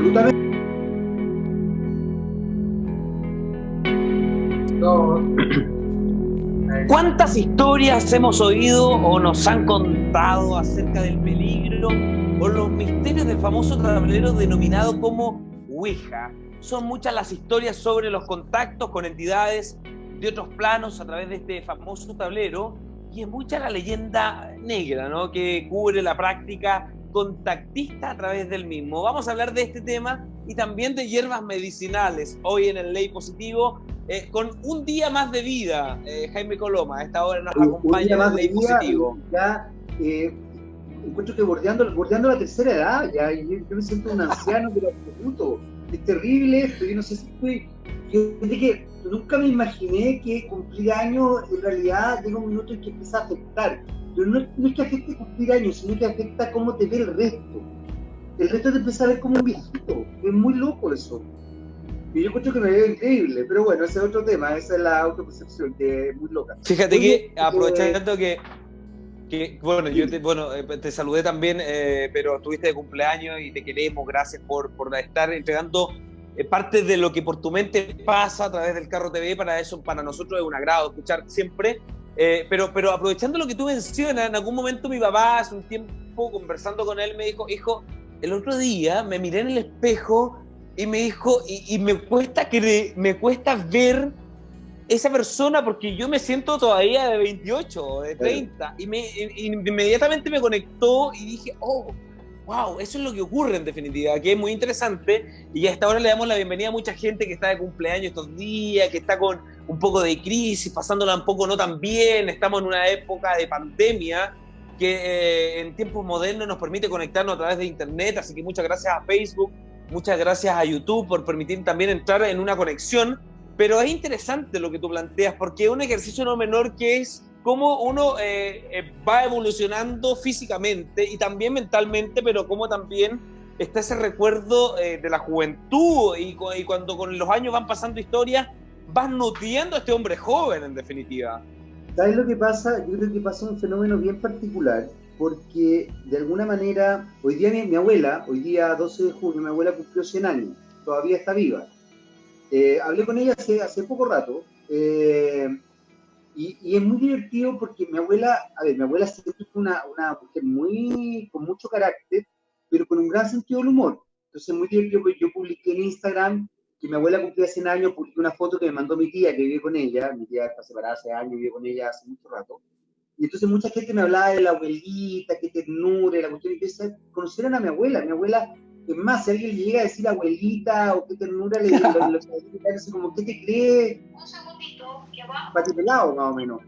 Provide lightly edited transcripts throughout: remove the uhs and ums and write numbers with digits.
absolutamente. No. ¿Cuántas historias hemos oído o nos han contado acerca del peligro o los misterios del famoso tablero denominado como Ouija? Son muchas las historias sobre los contactos con entidades de otros planos a través de este famoso tablero, y es mucha la leyenda negra, ¿no?, que cubre la práctica contactista a través del mismo. Vamos a hablar de este tema y también de hierbas medicinales hoy en el Ley Positivo, con un día más de vida. Jaime Coloma a esta hora nos acompaña en el Ley Positivo. Ya, encuentro que bordeando la tercera edad, ya, yo me siento un anciano, pero absoluto. Es terrible esto, yo no sé si estoy... Desde que nunca me imaginé que cumplir años en realidad llega un minuto en que empieza a afectar. Pero no es que afecte cumplir años, sino que afecta cómo te ve el resto. El resto te empieza a ver como un viejito. Es muy loco eso. Y yo encuentro que me veo increíble, pero bueno, ese es otro tema, esa es la autopercepción, que es muy loca. Fíjate que, aprovechando que bueno, yo te saludé también, pero estuviste de cumpleaños y te queremos, gracias por estar entregando parte de lo que por tu mente pasa a través del Carro TV. Para eso, para nosotros es un agrado escuchar siempre, pero aprovechando lo que tú mencionas, en algún momento mi papá, hace un tiempo, conversando con él, me dijo: hijo, el otro día me miré en el espejo y me dijo, y me cuesta ver esa persona, porque yo me siento todavía de 28, de 30, y inmediatamente me conectó y dije: oh, wow, eso es lo que ocurre en definitiva, que es muy interesante. Y hasta ahora le damos la bienvenida a mucha gente que está de cumpleaños estos días, que está con un poco de crisis, pasándola un poco no tan bien. Estamos en una época de pandemia que en tiempos modernos nos permite conectarnos a través de internet, así que muchas gracias a Facebook, muchas gracias a YouTube por permitir también entrar en una conexión. Pero es interesante lo que tú planteas, porque es un ejercicio no menor, que es cómo uno va evolucionando físicamente y también mentalmente, pero cómo también está ese recuerdo de la juventud, y cuando con los años van pasando historias, vas nutriendo a este hombre joven, en definitiva. ¿Sabes lo que pasa? Yo creo que pasa un fenómeno bien particular, porque de alguna manera, hoy día mi abuela, hoy día 12 de junio, mi abuela cumplió 100 años, todavía está viva. Hablé con ella hace poco rato, y es muy divertido porque mi abuela siempre fue una mujer con mucho carácter, pero con un gran sentido del humor. Entonces, muy divertido, porque yo publiqué en Instagram que mi abuela cumplía 100 años, publiqué una foto que me mandó mi tía, que vive con ella. Mi tía está separada hace años, vive con ella hace mucho rato. Y entonces mucha gente me hablaba de la abuelita, qué ternura, la cuestión, y empieza, conocieron a mi abuela. Es más, si alguien le llega a decir abuelita o qué ternura, le digo, como, ¿qué te crees? Un segundito, que va. Patipelado, más o menos.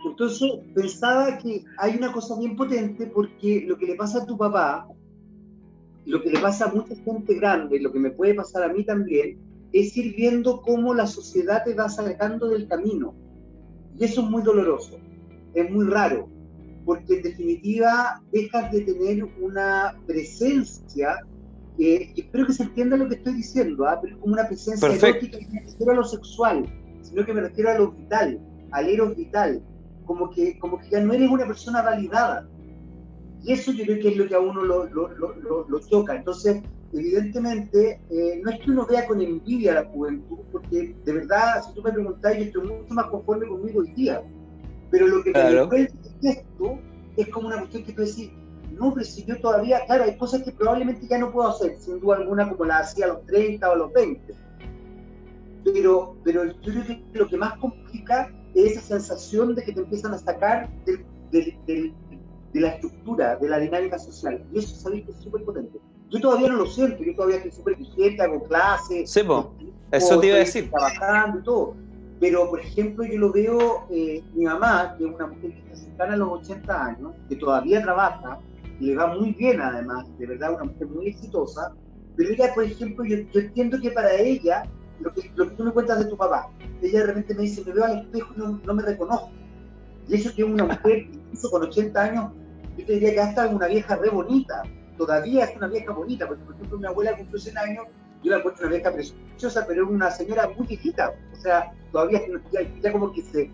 Entonces pensaba que hay una cosa bien potente, porque lo que le pasa a tu papá, lo que le pasa a mucha gente grande, lo que me puede pasar a mí también, es ir viendo cómo la sociedad te va sacando del camino. Y eso es muy doloroso, es muy raro, porque en definitiva dejas de tener una presencia, y espero que se entienda lo que estoy diciendo, pero es como una presencia erótica, que no me refiero a lo sexual, sino que me refiero a lo vital, al eros vital, como que ya no eres una persona validada. Y eso yo creo que es lo que a uno lo choca. Entonces, evidentemente, no es que uno vea con envidia a la juventud, porque de verdad, si tú me preguntás, yo estoy mucho más conforme conmigo hoy día. Pero lo que me recuerda esto es como una cuestión que tú decís: no, pero si yo todavía, claro, hay cosas que probablemente ya no puedo hacer, sin duda alguna, como las hacía a los 30 o a los 20. Pero yo creo que lo que más complica es esa sensación de que te empiezan a sacar de la estructura, de la dinámica social. Y eso, sabéis, que es súper potente. Yo todavía no lo siento, yo todavía estoy súper vigente, hago clases. Sí, eso te iba a decir. Trabajando y todo. Pero, por ejemplo, yo lo veo, mi mamá, que es una mujer que está cercana a los 80 años, que todavía trabaja, y le va muy bien además, de verdad, una mujer muy exitosa, pero ella, por ejemplo, yo entiendo que para ella, lo que tú me cuentas de tu papá, ella de repente me dice: me veo al espejo y no me reconozco. Y eso, que es una mujer, incluso con 80 años, yo te diría que hasta una vieja re bonita, todavía es una vieja bonita, porque por ejemplo mi abuela cumplió 100 años, yo la encuentro una vieja preciosa, pero es una señora muy viejita, o sea, todavía ya como que se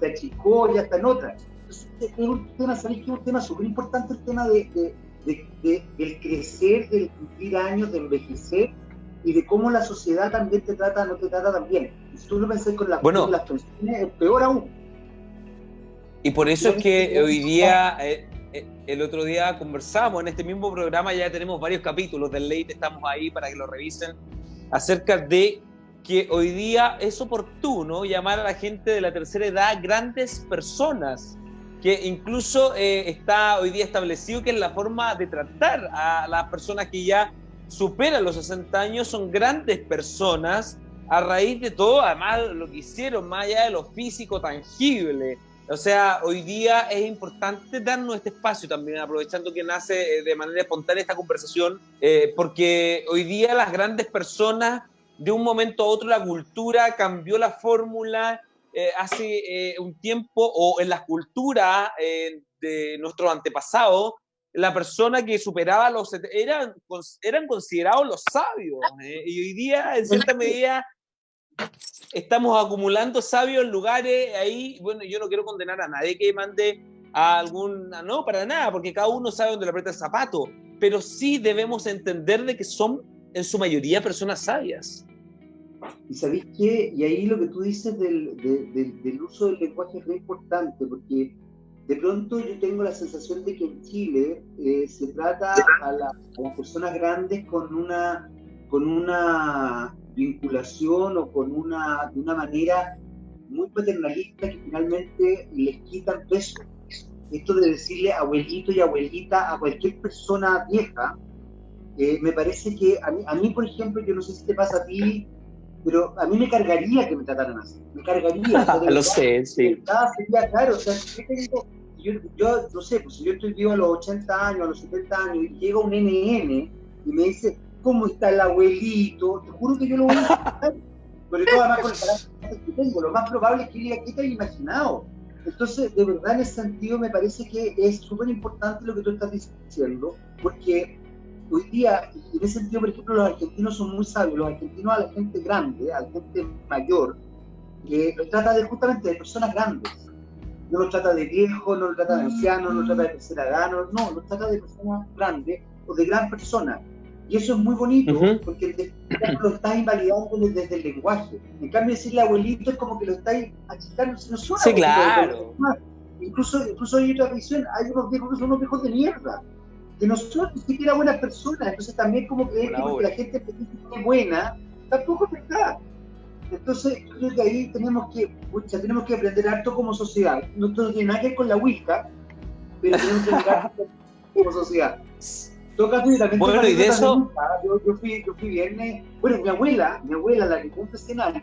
achicó, ya está en otra. Entonces, es un tema, ¿sabéis que es un tema súper importante, el tema de del crecer, del cumplir años, de envejecer, y de cómo la sociedad también te trata, no te trata tan bien. Y si tú lo pensás con las pensiones, es peor aún. Y por eso es que hoy día, el otro día conversamos en este mismo programa, ya tenemos varios capítulos del Late, estamos ahí para que lo revisen, acerca de que hoy día es oportuno llamar a la gente de la tercera edad grandes personas, que incluso está hoy día establecido que es la forma de tratar a las personas que ya superan los 60 años, son grandes personas a raíz de todo, además lo que hicieron, más allá de lo físico tangible. O sea, hoy día es importante darnos este espacio también, aprovechando que nace de manera espontánea esta conversación, porque hoy día las grandes personas, de un momento a otro la cultura cambió la fórmula. Hace un tiempo, o en las culturas de nuestros antepasados, la persona que superaba los eran considerados los sabios, y hoy día en cierta medida estamos acumulando sabios en lugares ahí. Bueno, yo no quiero condenar a nadie que mande a alguna, no, para nada, porque cada uno sabe dónde le aprieta el zapato, pero sí debemos entender de que son en su mayoría personas sabias. Y ¿sabéis qué? Y ahí lo que tú dices del uso del lenguaje es muy importante, porque de pronto yo tengo la sensación de que en Chile se trata a las personas grandes con una vinculación o de una manera muy paternalista, que finalmente les quitan peso. Esto de decirle abuelito y abuelita a cualquier persona vieja, me parece que a mí, por ejemplo, yo no sé si te pasa a ti, pero a mí me cargaría que me trataran así, me cargaría. O sea, lo sé, sí. Sería claro, o sea, yo no sé, pues si yo estoy vivo a los 80 años, a los 70 años, y llega un NN y me dice, ¿cómo está el abuelito? Te juro que yo lo voy a escuchar, sobre todo además con el carácter que tengo, lo más probable es que diga, ¿qué te has imaginado? Entonces, de verdad, en ese sentido, me parece que es súper importante lo que tú estás diciendo, porque hoy día, y en ese sentido, por ejemplo, los argentinos son muy sabios. Los argentinos a la gente grande, a la gente mayor, los trata justamente de personas grandes. No los trata de viejos, no los trata de ancianos, no los trata de tercera edad, no, los trata de personas grandes o de gran personas. Y eso es muy bonito, porque lo estás invalidando desde el lenguaje. En cambio, decirle abuelito es como que lo estás achicando. No suena, sí, claro. Incluso hay otra visión, hay unos viejos que son unos viejos de mierda, que no son ni siquiera buenas personas. Entonces también como que porque la gente es buena, tampoco es verdad. Entonces yo creo que ahí tenemos que aprender harto como sociedad. No tiene nada que ver con la Wicca, pero tenemos que mirar como sociedad. Bueno, y de eso... Yo fui viernes. Bueno, mi abuela, la que cumple 100 años,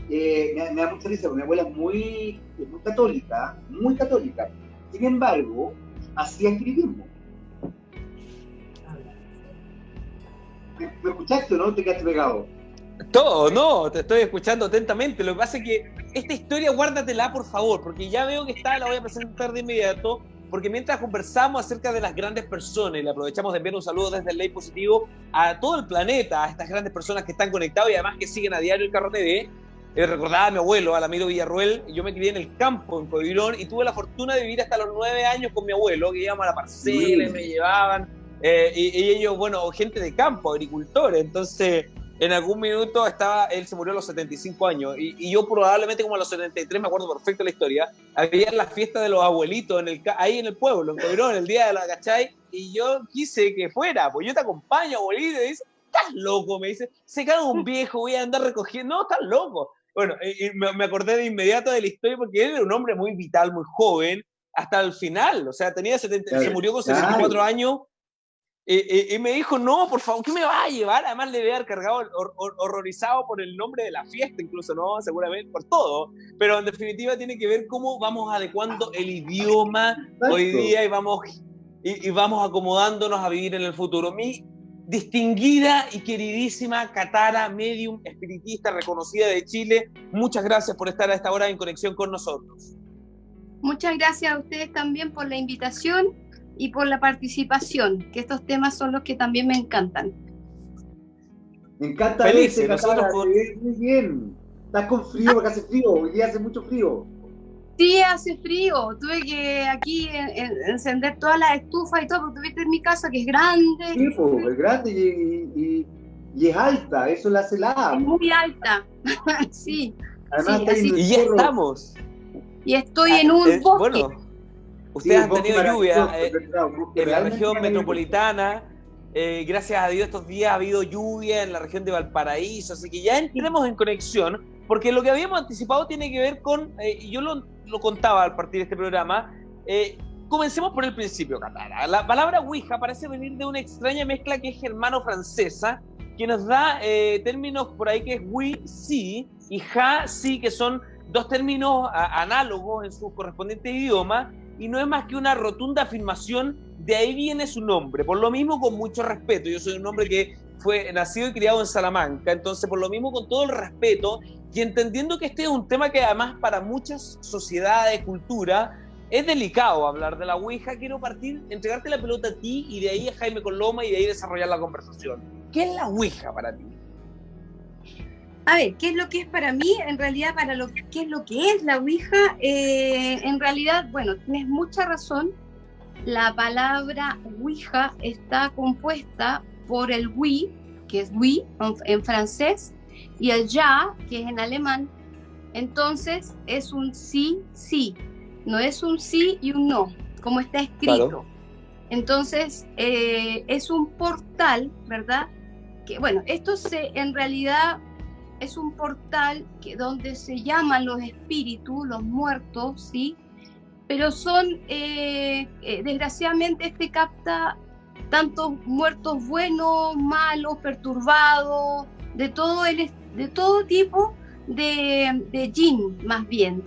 me da mucha risa, porque mi abuela es muy católica, muy católica. Sin embargo, hacía espiritismo. ¿Me escuchaste o no? ¿Te quedaste pegado? Todo, no, te estoy escuchando atentamente. Lo que pasa es que esta historia guárdatela, por favor, porque ya veo que la voy a presentar de inmediato, porque mientras conversamos acerca de las grandes personas, y le aprovechamos de enviar un saludo desde el Ley Positivo a todo el planeta, a estas grandes personas que están conectadas y además que siguen a diario el Carro TV. Recordaba a mi abuelo, a Lamiro Villarruel. Yo me crié en el campo, en Coirón, y tuve la fortuna de vivir hasta los 9 años con mi abuelo, que íbamos a la parcela, me llevaban, y ellos, bueno, gente de campo, agricultores. Entonces, en algún minuto él se murió a los 75 años, y yo probablemente como a los 73, me acuerdo perfecto de la historia, había las fiestas de los abuelitos ahí en el pueblo, en Coirón, el día de la ¿cachai? Y yo quise que fuera, pues yo te acompaño, abuelito, y dice, estás loco, me dice, se cae un viejo, voy a andar recogiendo, no, estás loco. Bueno, y me acordé de inmediato de la historia, porque él era un hombre muy vital, muy joven, hasta el final, o sea, se murió con 74 años, y me dijo, no, por favor, ¿qué me va a llevar? Además le voy a haber cargado horrorizado por el nombre de la fiesta, incluso, ¿no? Seguramente por todo, pero en definitiva tiene que ver cómo vamos adecuando el idioma hoy día y vamos acomodándonos a vivir en el futuro. Mi distinguida y queridísima Katara, medium espiritista reconocida de Chile, muchas gracias por estar a esta hora en conexión con nosotros. Muchas gracias a ustedes también por la invitación y por la participación, que estos temas son los que también me encantan. Me encanta felices, Katara, muy bien. Estás con frío porque hace frío, hoy día hace mucho frío. Sí, hace frío. Tuve que aquí encender todas las estufas y todo, porque tuviste en mi casa que es grande. Sí, pues, es grande y es alta, eso la hace la. Es muy alta. Sí, Además sí, está ahí en así. el Y ya cerro. estamos. Y estoy en un bosque. Bueno, ustedes han bosque tenido lluvia maravilloso, claro, bosque en la realmente región maravilloso. metropolitana. Gracias a Dios estos días ha habido lluvia en la región de Valparaíso, así que ya entremos en conexión, porque lo que habíamos anticipado tiene que ver con, y yo lo contaba al partir de este programa, comencemos por el principio, Katara. La palabra Ouija parece venir de una extraña mezcla que es germano-francesa, que nos da términos por ahí que es oui, sí, y ja, sí, que son dos términos análogos en sus correspondientes idiomas, y no es más que una rotunda afirmación, de ahí viene su nombre. Por lo mismo, con mucho respeto, yo soy un hombre que fue nacido y criado en Salamanca, entonces por lo mismo con todo el respeto y entendiendo que este es un tema que además para muchas sociedades, culturas, es delicado hablar de la Ouija, quiero entregarte la pelota a ti y de ahí a Jaime Coloma y de ahí desarrollar la conversación. ¿Qué es la Ouija para ti? A ver, ¿qué es lo que es para mí? En realidad, ¿qué es lo que es la Ouija? En realidad, bueno, tienes mucha razón. La palabra Ouija está compuesta por el oui, que es oui en francés, y el ja, que es en alemán. Entonces, es un sí, sí. No es un sí y un no, como está escrito. Claro. Entonces, es un portal, ¿verdad? Que, bueno, en realidad es un portal donde se llaman los espíritus, los muertos, ¿sí? Pero son, desgraciadamente, capta tantos muertos buenos, malos, perturbados, de todo tipo de jinn, más bien,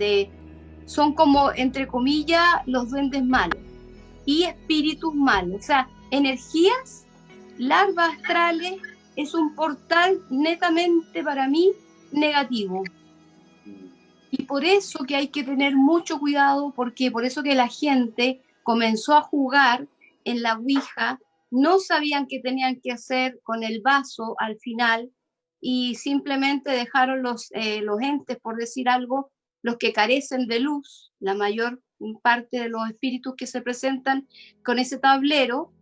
son como, entre comillas, los duendes malos y espíritus malos, o sea, energías, larvas astrales. Es un portal netamente para mí negativo. Y por eso que hay que tener mucho cuidado, porque por eso que la gente comenzó a jugar en la Ouija, no sabían qué tenían que hacer con el vaso al final y simplemente dejaron los entes, por decir algo, los que carecen de luz, la mayor parte de los espíritus que se presentan con ese tablero,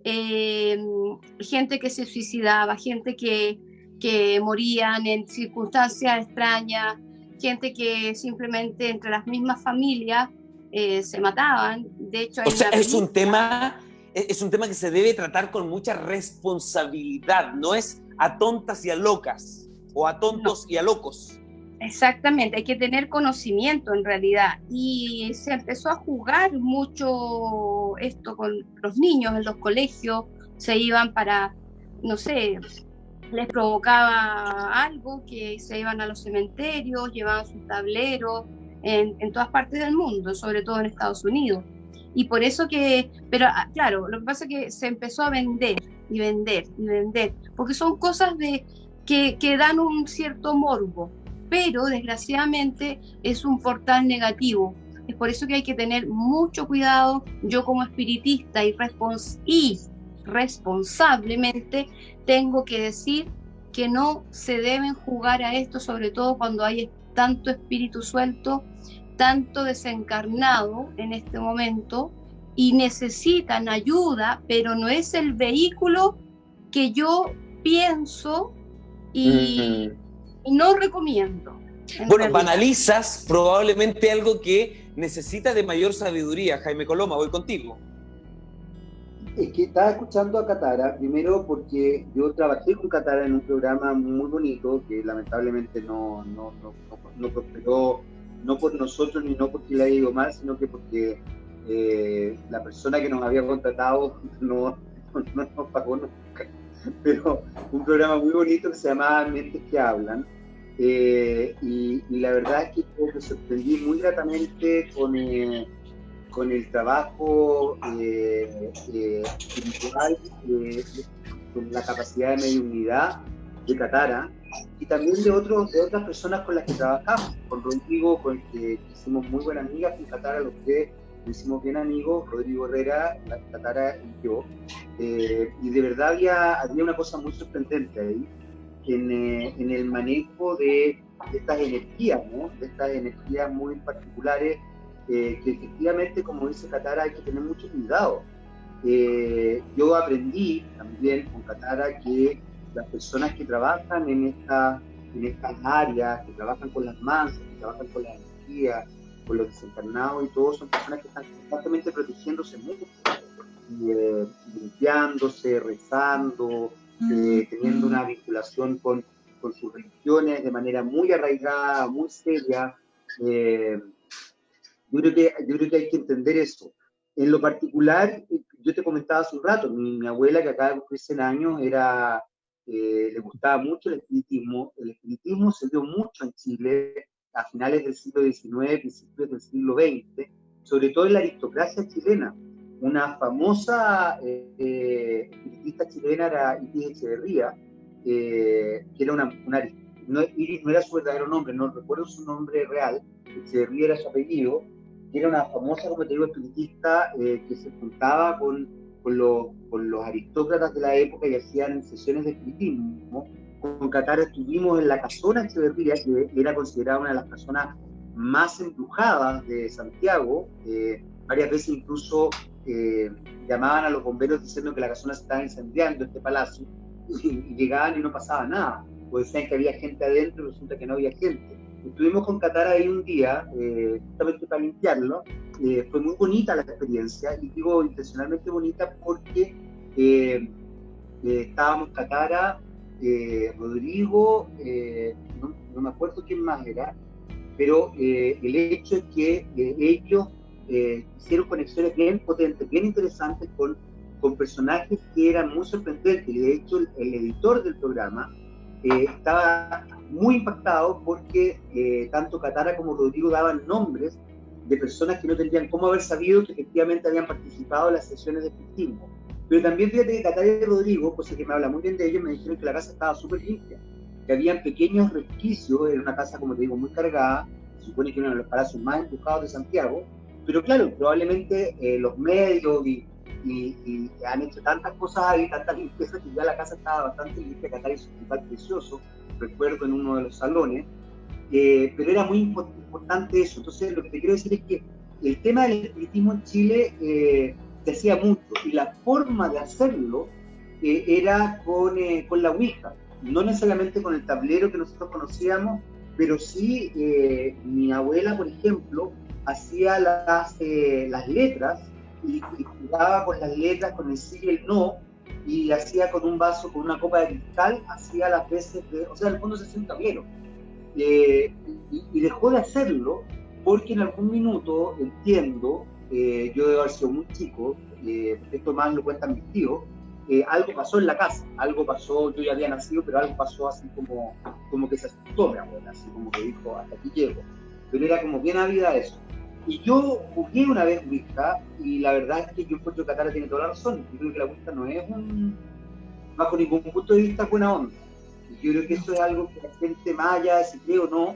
gente que se suicidaba, gente que morían en circunstancias extrañas, gente que simplemente entre las mismas familias se mataban. De hecho, o sea, es un tema que se debe tratar con mucha responsabilidad, no es a tontas y a locas, o a tontos y a locos. Exactamente, hay que tener conocimiento en realidad. Y se empezó a jugar mucho esto con los niños en los colegios, se iban para, no sé, les provocaba algo, que se iban a los cementerios, llevaban sus tableros en todas partes del mundo, sobre todo en Estados Unidos. Y por eso pero claro, lo que pasa es que se empezó a vender y vender y vender, porque son cosas que dan un cierto morbo, pero desgraciadamente es un portal negativo. Es por eso que hay que tener mucho cuidado. Yo como espiritista y responsablemente tengo que decir que no se deben jugar a esto, sobre todo cuando hay tanto espíritu suelto, tanto desencarnado en este momento y necesitan ayuda, pero no es el vehículo que yo pienso y no recomiendo. Bueno, banalizas probablemente algo que necesita de mayor sabiduría. Jaime Coloma, voy contigo. Es que estaba escuchando a Katara, primero porque yo trabajé con Katara en un programa muy bonito que lamentablemente no prosperó, no por nosotros ni no porque le haya ido mal, sino que porque la persona que nos había contratado no nos pagó nunca. Pero un programa muy bonito que se llamaba Mentes que Hablan. Y la verdad es que me sorprendí muy gratamente con el trabajo espiritual, con la capacidad de mediunidad de Katara y también de otras personas con las que trabajamos, con Rodrigo, con el que hicimos muy buenas amigas, con Katara, los que nos hicimos bien amigos, Rodrigo Herrera, Katara y yo, y de verdad había una cosa muy sorprendente ahí, en el manejo de estas energías, ¿no? De estas energías muy particulares que efectivamente, como dice Katara, hay que tener mucho cuidado. Yo aprendí también con Katara que las personas que trabajan en estas áreas, que trabajan con las mansas, que trabajan con la energía, con los desencarnados y todo, son personas que están constantemente protegiéndose mucho, limpiándose, rezando, teniendo una vinculación con sus religiones de manera muy arraigada, muy seria. Yo creo que hay que entender eso. En lo particular, yo te comentaba hace un rato, mi abuela, que acaba de cumplir 100 años, le gustaba mucho el espiritismo. El espiritismo se dio mucho en Chile a finales del siglo XIX, principios del siglo XX, sobre todo en la aristocracia chilena. Una famosa espiritista chilena era Iris Echeverría, que era Iris no era su verdadero nombre, no recuerdo su nombre real, Echeverría era su apellido, que era una famosa, como te digo, espiritista que se juntaba con los aristócratas de la época y hacían sesiones de espiritismo. Con Katara estuvimos en la Casona Echeverría, que era considerada una de las personas más embrujadas de Santiago. Varias veces incluso llamaban a los bomberos diciendo que la casona se estaba incendiando, este palacio, y llegaban y no pasaba nada, o decían que había gente adentro y resulta que no había gente. Estuvimos con Katara ahí un día, justamente para limpiarlo. Fue muy bonita la experiencia, y digo intencionalmente bonita porque estábamos Katara, Rodrigo, no me acuerdo quién más era, pero el hecho es que ellos hicieron conexiones bien potentes, bien interesantes con personajes que eran muy sorprendentes, y de hecho el editor del programa estaba muy impactado porque tanto Katara como Rodrigo daban nombres de personas que no tendrían cómo haber sabido que efectivamente habían participado en las sesiones de espiritismo. Pero también fíjate que Katara y Rodrigo, pues que me habla muy bien de ellos, me dijeron que la casa estaba súper limpia, que habían pequeños resquicios, era una casa, como te digo, muy cargada, se supone que uno de los palacios más empujados de Santiago, pero claro, probablemente los medios y han hecho tantas cosas ahí, tantas limpiezas, que ya la casa estaba bastante limpia. Katara hizo un hospital precioso, recuerdo, en uno de los salones, pero era muy importante eso. Entonces, lo que te quiero decir es que el tema del espiritismo en Chile se hacía mucho, y la forma de hacerlo era con la Ouija, no necesariamente con el tablero que nosotros conocíamos, pero sí mi abuela, por ejemplo, hacía las letras y jugaba con las letras, con el sí y el no, y hacía con un vaso, con una copa de cristal, hacía las veces o sea, en el fondo se hacía un tablero. Y dejó de hacerlo porque en algún minuto, entiendo, yo debo haber sido muy chico, esto más lo cuentan mis tíos, algo pasó en la casa, algo pasó, yo ya había nacido, pero algo pasó así como que se asustó mi abuela, así como que dijo, hasta aquí llego. Pero era como bien ávida eso. Y yo jugué una vez Ouija, y la verdad es que yo encuentro que Katara tiene toda la razón. Yo creo que la Ouija no es bajo ningún punto de vista, buena onda. Y yo creo que eso es algo que la gente, más allá de si cree o no,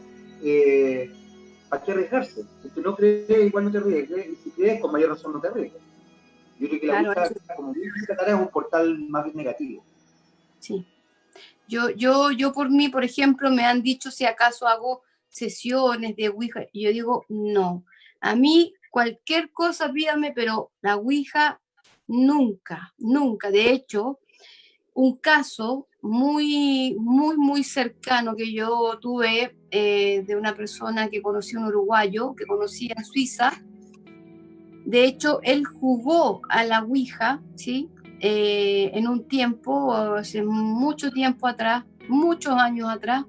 ¿para qué arriesgarse? Si tú no crees, igual no te arriesgues, y si crees, con mayor razón no te arriesgues. Yo creo que la Ouija, como dice Katara, es un portal más bien negativo. Sí. Yo por mí, por ejemplo, me han dicho si acaso hago sesiones de Ouija, y yo digo, no. A mí, cualquier cosa pídame, pero la Ouija, nunca, nunca. De hecho, un caso muy, muy, muy cercano que yo tuve de una persona que conocí, un uruguayo, que conocí en Suiza. De hecho, él jugó a la Ouija, ¿sí? En un tiempo, hace mucho tiempo atrás, muchos años atrás,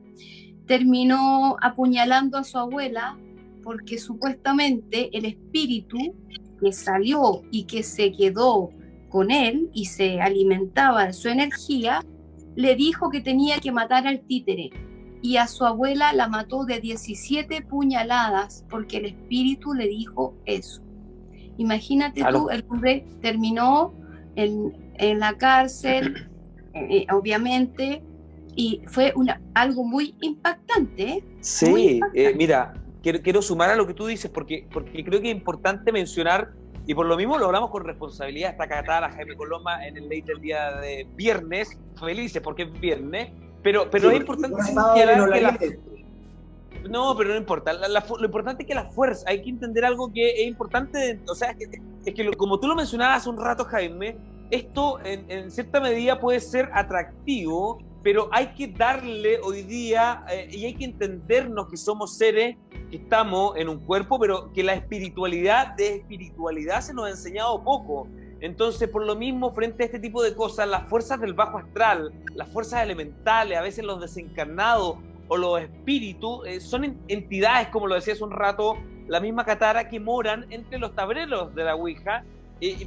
terminó apuñalando a su abuela porque supuestamente el espíritu que salió y que se quedó con él y se alimentaba de su energía, le dijo que tenía que matar al títere, y a su abuela la mató de 17 puñaladas porque el espíritu le dijo eso. Imagínate tú, el hombre terminó en la cárcel, obviamente, y fue algo muy impactante. Sí, muy impactante. Mira, quiero sumar a lo que tú dices, porque creo que es importante mencionar, y por lo mismo lo hablamos con responsabilidad, está Katara, Jaime Coloma en el late del día de viernes, felices porque es viernes, pero sí, es importante señalar que No, pero no importa. Lo importante es que la fuerza, hay que entender algo que es importante, o sea, es que como tú lo mencionabas hace un rato, Jaime, esto en cierta medida puede ser atractivo, pero hay que darle hoy día, y hay que entendernos que somos seres que estamos en un cuerpo, pero que la espiritualidad se nos ha enseñado poco. Entonces, por lo mismo, frente a este tipo de cosas, las fuerzas del bajo astral, las fuerzas elementales, a veces los desencarnados o los espíritus, son entidades, como lo decía hace un rato la misma Katara, que moran entre los tableros de la Ouija,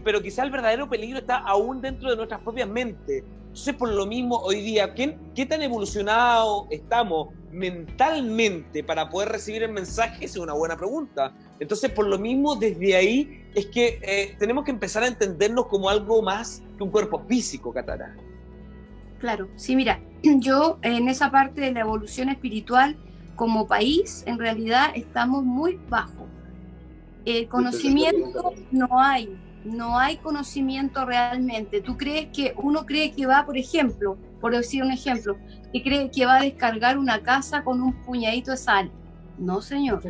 pero quizá el verdadero peligro está aún dentro de nuestras propias mentes. Entonces, por lo mismo, hoy día, ¿qué tan evolucionados estamos mentalmente para poder recibir el mensaje? Esa es una buena pregunta. Entonces, por lo mismo, desde ahí es que tenemos que empezar a entendernos como algo más que un cuerpo físico, Katara. Claro, sí, mira, yo en esa parte de la evolución espiritual, como país, en realidad estamos muy bajo. Conocimiento no hay conocimiento realmente. Uno cree que va, por ejemplo, por decir un ejemplo, que cree que va a descargar una casa con un puñadito de sal. No, señor.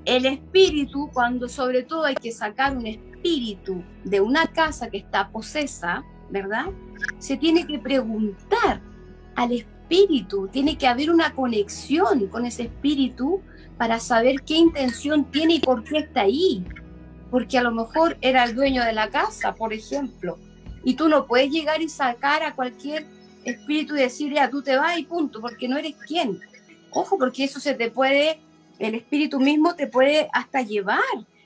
El espíritu, cuando sobre todo hay que sacar un espíritu de una casa que está posesa, ¿verdad? Se tiene que preguntar al espíritu, tiene que haber una conexión con ese espíritu para saber qué intención tiene y por qué está ahí. Porque a lo mejor era el dueño de la casa, por ejemplo, y tú no puedes llegar y sacar a cualquier espíritu y decir, ya, tú te vas y punto, porque no eres quien. Ojo, porque eso el espíritu mismo te puede hasta llevar.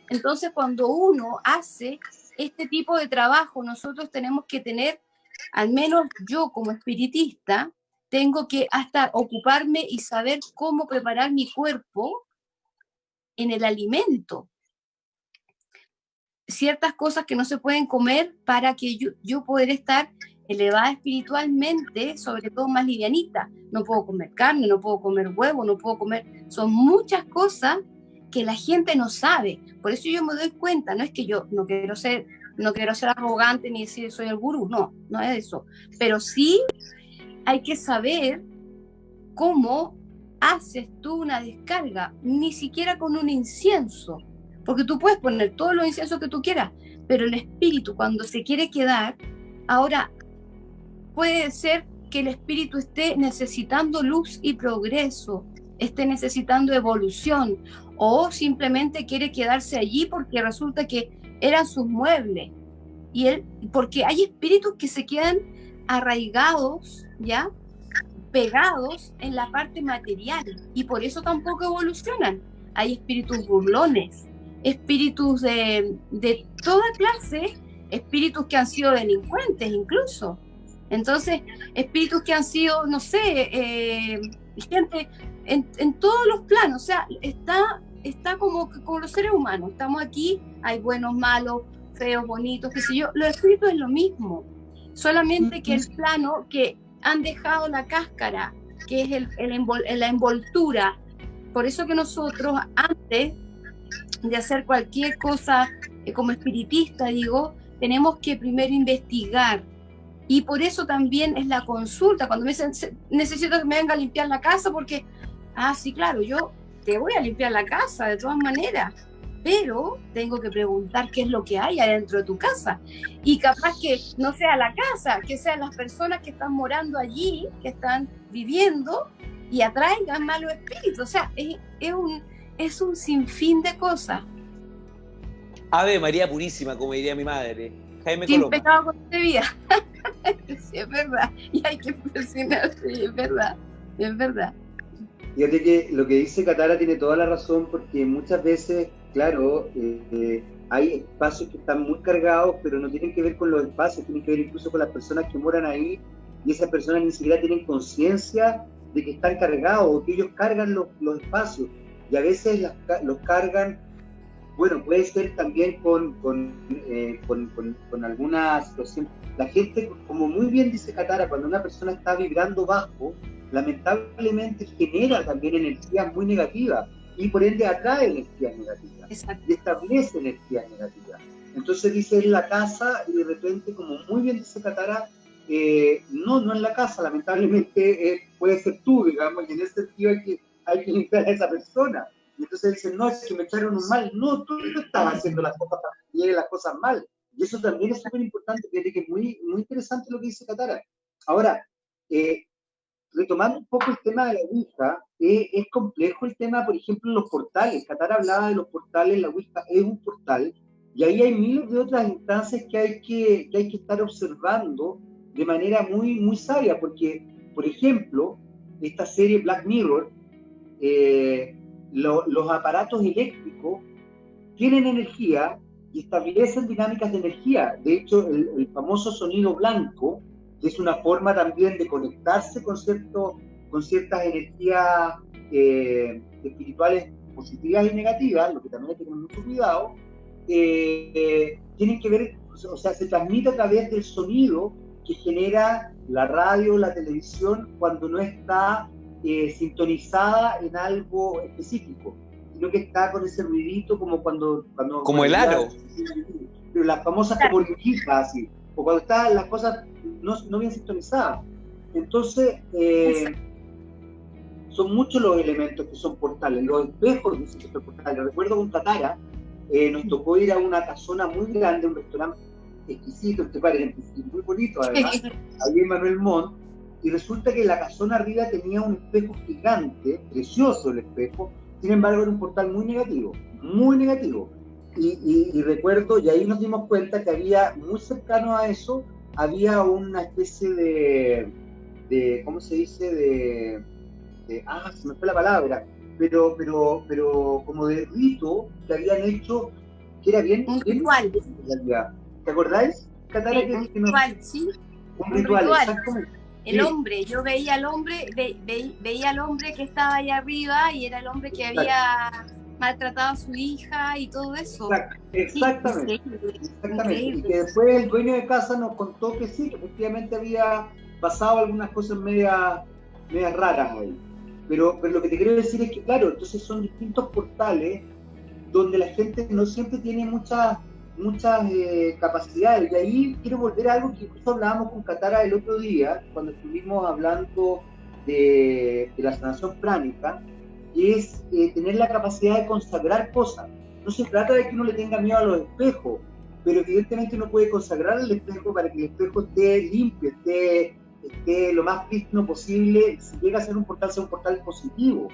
Entonces, cuando uno hace este tipo de trabajo, nosotros tenemos que tener, al menos yo como espiritista, tengo que hasta ocuparme y saber cómo preparar mi cuerpo en el alimento. Ciertas cosas que no se pueden comer para que yo poder estar elevada espiritualmente, sobre todo más livianita. No puedo comer carne, no puedo comer huevo, no puedo comer... Son muchas cosas que la gente no sabe. Por eso yo me doy cuenta, no es que yo no quiero ser arrogante ni decir soy el gurú, no es eso. Pero sí hay que saber cómo haces tú una descarga, ni siquiera con un incienso. Porque tú puedes poner todos los inciensos que tú quieras, pero el espíritu cuando se quiere quedar, ahora puede ser que el espíritu esté necesitando luz y progreso, esté necesitando evolución, o simplemente quiere quedarse allí porque resulta que eran sus muebles. Porque hay espíritus que se quedan arraigados, ¿ya? Pegados en la parte material, y por eso tampoco evolucionan. Hay espíritus burlones, espíritus de toda clase, espíritus que han sido delincuentes incluso. Entonces, espíritus que han sido, no sé, gente en todos los planos. O sea, está como los seres humanos. Estamos aquí, hay buenos, malos, feos, bonitos, qué sé yo. Los espíritus es lo mismo. Solamente que el plano que han dejado la cáscara, que es la envoltura. Por eso que nosotros, antes de hacer cualquier cosa como espiritista, tenemos que primero investigar. Y por eso también es la consulta. Cuando me dicen, necesito que me venga a limpiar la casa, porque, sí, claro, yo te voy a limpiar la casa de todas maneras, pero tengo que preguntar qué es lo que hay adentro de tu casa. Y capaz que no sea la casa, que sean las personas que están morando allí, que están viviendo, y atraigan malos espíritus. O sea, es un sinfín de cosas. Ave María Purísima, como diría mi madre. Jaime Sin Coloma. pecado concebida. Sí, es verdad. Y hay que presionarse, es verdad. Es verdad. Fíjate que lo que dice Katara tiene toda la razón, porque muchas veces, claro, hay espacios que están muy cargados, pero no tienen que ver con los espacios, tienen que ver incluso con las personas que moran ahí, y esas personas ni siquiera tienen conciencia de que están cargados, o que ellos cargan los espacios, y a veces los cargan. Bueno, puede ser también con alguna situación. La gente, como muy bien dice Katara, cuando una persona está vibrando bajo, lamentablemente genera también energías muy negativas, y por ende atrae energías negativas. Exacto. Y establece energías negativas. Entonces dice en la casa, y de repente, como muy bien dice Katara, no en la casa, lamentablemente puede ser tú, digamos, y en ese sentido hay que hay que limpiar a esa persona. Y entonces dicen, no, es que me echaron un mal. No, tú no estabas haciendo las cosas para que lleguen las cosas mal. Y eso también es súper importante, que es muy, muy interesante lo que dice Katara. Ahora, retomando un poco el tema de la Ouija, es complejo el tema, por ejemplo, en los portales. Katara hablaba de los portales, la Ouija es un portal, y ahí hay miles de otras instancias que hay que estar observando de manera muy, muy sabia, porque, por ejemplo, esta serie Black Mirror, los aparatos eléctricos tienen energía y establecen dinámicas de energía. De hecho, el famoso sonido blanco es una forma también de conectarse con ciertas energías espirituales positivas y negativas, lo que también hay que tener mucho cuidado. Tienen que ver, o sea, se transmite a través del sonido que genera la radio, la televisión, cuando no está sintonizada en algo específico, sino que está con ese ruidito como cuando como el aro. Pero las famosas como lujijas, así, o cuando están las cosas no bien sintonizadas. Entonces, son muchos los elementos que son portales. Los espejos dicen que son portales. Recuerdo con Katara, nos tocó ir a una casona muy grande, un restaurante exquisito, entre paréntesis, muy bonito además, ahí en Manuel Montt, y resulta que la casona arriba tenía un espejo gigante, precioso el espejo, sin embargo era un portal muy negativo, y recuerdo, y ahí nos dimos cuenta que había, muy cercano a eso, había una especie de ¿cómo se dice? Se me fue la palabra, pero como de rito que habían hecho, que era bien... Un ritual. ¿Te acordáis, Katara? Sí, un ritual, sí. Un ritual, exactamente. El hombre, yo veía al hombre, veía al hombre que estaba ahí arriba y era el hombre que había maltratado a su hija y todo eso. Exactamente. Increíble. Y que después el dueño de casa nos contó que sí, que efectivamente había pasado algunas cosas medias raras ahí. Pero lo que te quiero decir es que, claro, entonces son distintos portales donde la gente no siempre tiene muchas capacidades. Y ahí quiero volver a algo que incluso hablábamos con Katara el otro día, cuando estuvimos hablando de la sanación pránica, y es tener la capacidad de consagrar cosas. No se trata de que uno le tenga miedo a los espejos, pero evidentemente uno puede consagrar el espejo para que el espejo esté limpio, esté lo más prístino posible. Si llega a ser un portal, sea un portal positivo,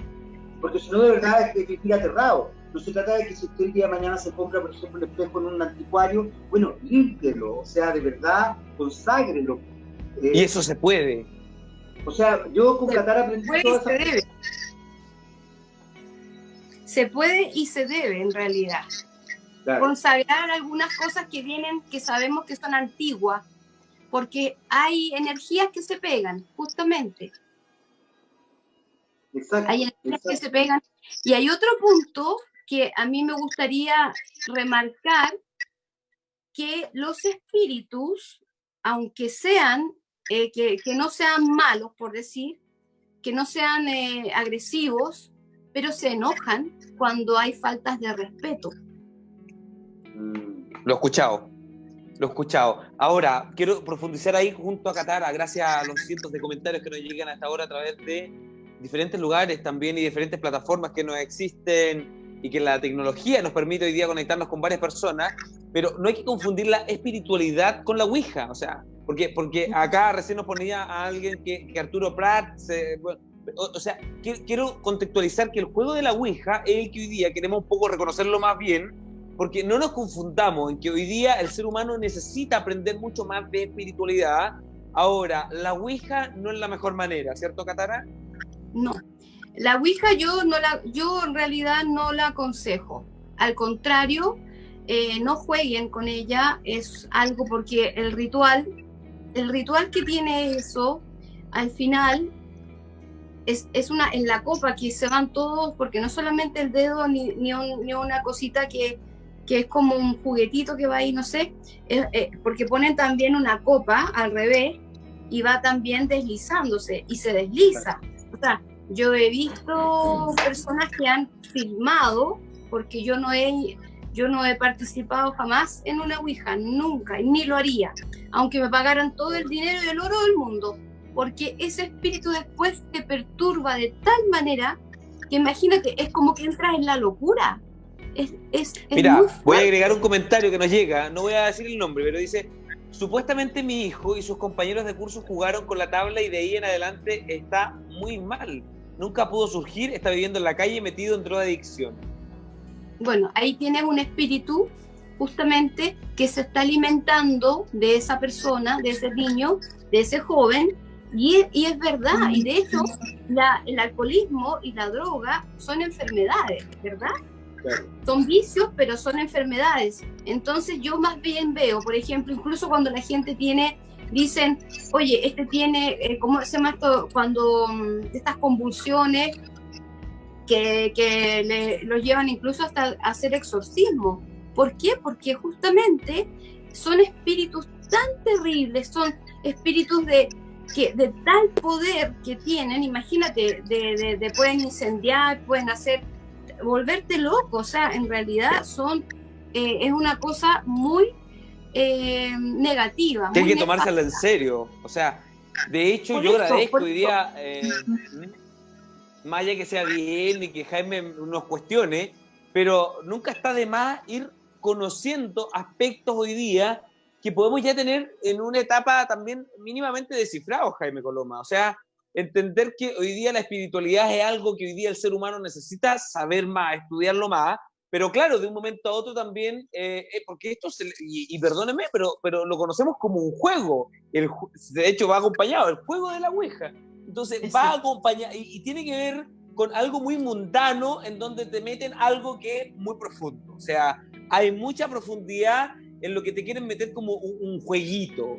porque si no, de verdad es que vivir aterrado. No se trata de que si usted el día de mañana se compra, por ejemplo, el espejo en un anticuario, bueno, límpielo, o sea, de verdad, conságrelo. Y eso se puede. O sea, yo con Katara aprendí todas esas cosas. Se puede y se debe, en realidad. Claro. Consagrar algunas cosas que vienen, que sabemos que son antiguas, porque hay energías que se pegan, justamente. Exacto, hay energías que se pegan. Y hay otro punto que a mí me gustaría remarcar, que los espíritus, aunque sean, que no sean malos, por decir, que no sean agresivos, pero se enojan cuando hay faltas de respeto. Lo he escuchado. Ahora, quiero profundizar ahí junto a Katara, gracias a los cientos de comentarios que nos llegan hasta ahora a través de diferentes lugares también y diferentes plataformas que nos existen y que la tecnología nos permite hoy día conectarnos con varias personas, pero no hay que confundir la espiritualidad con la Ouija, o sea, porque acá recién nos ponía a alguien que Arturo Prat, o sea, quiero contextualizar que el juego de la Ouija es el que hoy día queremos un poco reconocerlo más bien, porque no nos confundamos en que hoy día el ser humano necesita aprender mucho más de espiritualidad. Ahora, la Ouija no es la mejor manera, ¿cierto, Katara? No, la Ouija yo en realidad no la aconsejo. Al contrario, no jueguen con ella, es algo porque el ritual que tiene eso, al final, es una, en la copa que se van todos, porque no solamente el dedo ni una cosita que es como un juguetito que va ahí, no sé, porque ponen también una copa al revés y va también deslizándose y se desliza. O sea, yo he visto personas que han filmado, porque yo no he participado jamás en una Ouija, nunca, ni lo haría, aunque me pagaran todo el dinero y el oro del mundo, porque ese espíritu después te perturba de tal manera que imagínate, es como que entras en la locura. Es Mira, muy voy a fuerte. agregar un comentario que nos llega, no voy a decir el nombre, pero dice: supuestamente mi hijo y sus compañeros de curso jugaron con la tabla y de ahí en adelante está muy mal. Nunca pudo surgir, está viviendo en la calle metido en drogadicción. Bueno, ahí tienes un espíritu justamente que se está alimentando de esa persona, de ese niño, de ese joven, y es verdad, y de hecho el alcoholismo y la droga son enfermedades, ¿verdad? Claro. Son vicios, pero son enfermedades. Entonces yo más bien veo, por ejemplo, incluso cuando la gente dicen, oye, este tiene, ¿cómo se llama esto? Cuando estas convulsiones que los llevan incluso hasta a hacer exorcismo. ¿Por qué? Porque justamente son espíritus tan terribles, son espíritus de tal poder que tienen, imagínate, pueden incendiar, pueden volverte loco, o sea, en realidad es una cosa muy negativa. Tiene muy que tomársela en serio. O sea, de hecho, por yo eso, agradezco por hoy eso. día, más allá que sea bien y que Jaime nos cuestione, pero nunca está de más ir conociendo aspectos hoy día que podemos ya tener en una etapa también mínimamente descifrados, Jaime Coloma. O sea, entender que hoy día la espiritualidad es algo que hoy día el ser humano necesita saber más, estudiarlo más, pero claro, de un momento a otro también, porque esto, y perdónenme, pero lo conocemos como un juego. De hecho, va acompañado, el juego de la Ouija. Entonces, va acompañado, y tiene que ver con algo muy mundano, en donde te meten algo que es muy profundo. O sea, hay mucha profundidad en lo que te quieren meter como un jueguito.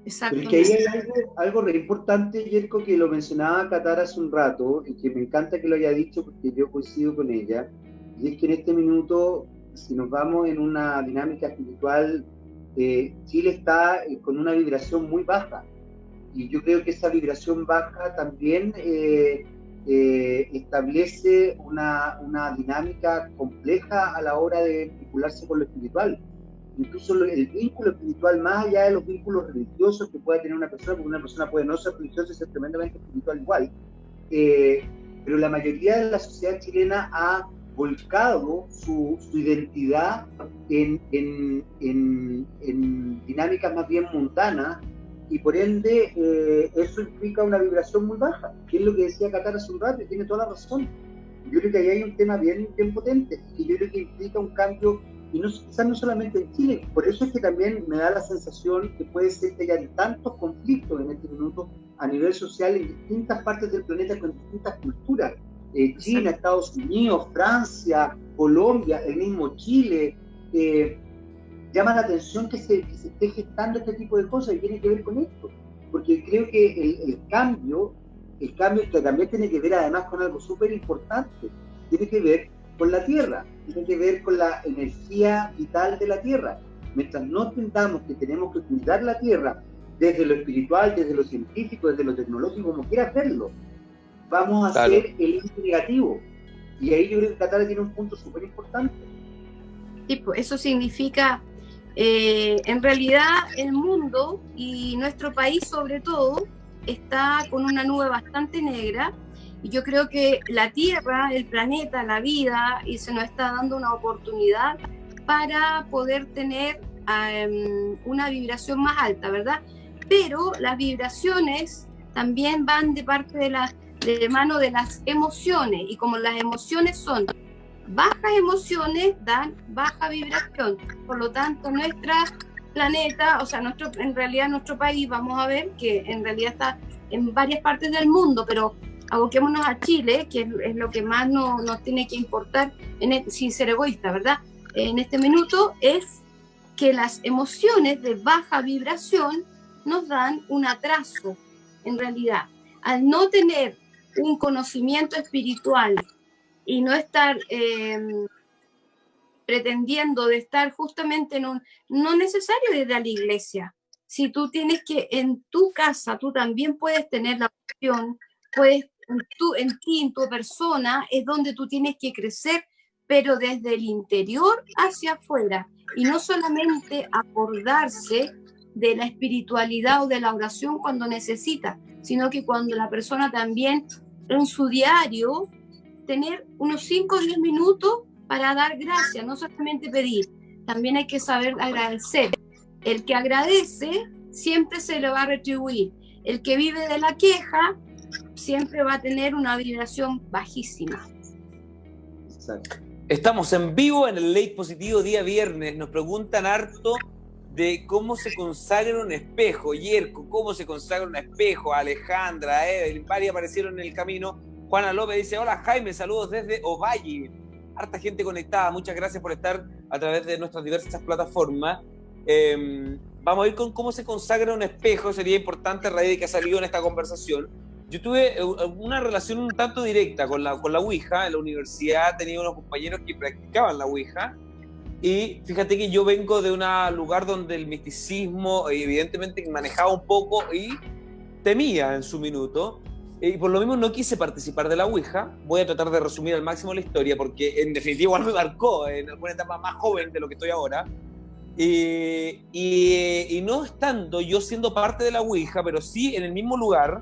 Pero es que ahí hay algo re importante, Yerko, que lo mencionaba Qatar hace un rato, y que me encanta que lo haya dicho porque yo coincido con ella, y es que en este minuto, si nos vamos en una dinámica espiritual, Chile está con una vibración muy baja, y yo creo que esa vibración baja también establece una dinámica compleja a la hora de vincularse con lo espiritual. Incluso el vínculo espiritual, más allá de los vínculos religiosos que pueda tener una persona, porque una persona puede no ser religiosa y ser tremendamente espiritual igual, pero la mayoría de la sociedad chilena ha volcado su identidad en dinámicas más bien mundanas, y por ende eso implica una vibración muy baja, que es lo que decía Qatar hace un rato, y tiene toda la razón. Yo creo que ahí hay un tema bien potente, y yo creo que implica un cambio, y quizás no solamente en Chile. Por eso es que también me da la sensación que puede ser que haya tantos conflictos en este minuto a nivel social en distintas partes del planeta con distintas culturas. China, Estados Unidos, Francia, Colombia, el mismo Chile. Llama la atención que se esté gestando este tipo de cosas, y tiene que ver con esto, porque creo que el cambio que también tiene que ver además con algo súper importante, tiene que ver con la Tierra, tiene que ver con la energía vital de la Tierra. Mientras no entendamos que tenemos que cuidar la Tierra desde lo espiritual, desde lo científico, desde lo tecnológico, como quieras verlo, vamos a ser el índice negativo. Y ahí yo creo que Qatar tiene un punto súper importante. Sí, pues eso significa, en realidad, el mundo y nuestro país sobre todo está con una nube bastante negra, y yo creo que la Tierra, el planeta, la vida, y se nos está dando una oportunidad para poder tener una vibración más alta, ¿verdad? Pero las vibraciones también van de mano de las emociones, y como las emociones son bajas emociones, dan baja vibración. Por lo tanto, nuestro planeta, o sea, en realidad nuestro país, vamos a ver que en realidad está en varias partes del mundo, pero aboquémonos a Chile, que es lo que más nos tiene que importar, sin ser egoísta, ¿verdad? En este minuto es que las emociones de baja vibración nos dan un atraso, en realidad. Al no tener un conocimiento espiritual y no estar pretendiendo de estar justamente no necesario ir a la iglesia. Si tú tienes que, en tu casa, tú también puedes tener la opción, en ti, en tu persona, es donde tú tienes que crecer, pero desde el interior hacia afuera, y no solamente acordarse de la espiritualidad o de la oración cuando necesita, sino que cuando la persona también en su diario tener unos 5 o 10 minutos para dar gracias, no solamente pedir, también hay que saber agradecer. El que agradece siempre se le va a retribuir. El que vive de la queja siempre va a tener una vibración bajísima. Exacto. Estamos en vivo en el Late Positivo día viernes. Nos preguntan harto de cómo se consagra un espejo. Yerko, ¿cómo se consagra un espejo? Alejandra, Evelyn, varias aparecieron en el camino. Juana López dice, hola Jaime, saludos desde Ovalle. Harta gente conectada, muchas gracias por estar a través de nuestras diversas plataformas. Vamos a ir con cómo se consagra un espejo, sería importante a raíz de que ha salido en esta conversación. Yo tuve una relación un tanto directa con la Ouija. En la universidad tenía unos compañeros que practicaban la Ouija, y fíjate que yo vengo de un lugar donde el misticismo evidentemente manejaba un poco y temía en su minuto, y por lo mismo no quise participar de la Ouija. Voy a tratar de resumir al máximo la historia, porque en definitiva igual me marcó en alguna etapa más joven de lo que estoy ahora. Y no estando yo siendo parte de la Ouija, pero sí en el mismo lugar,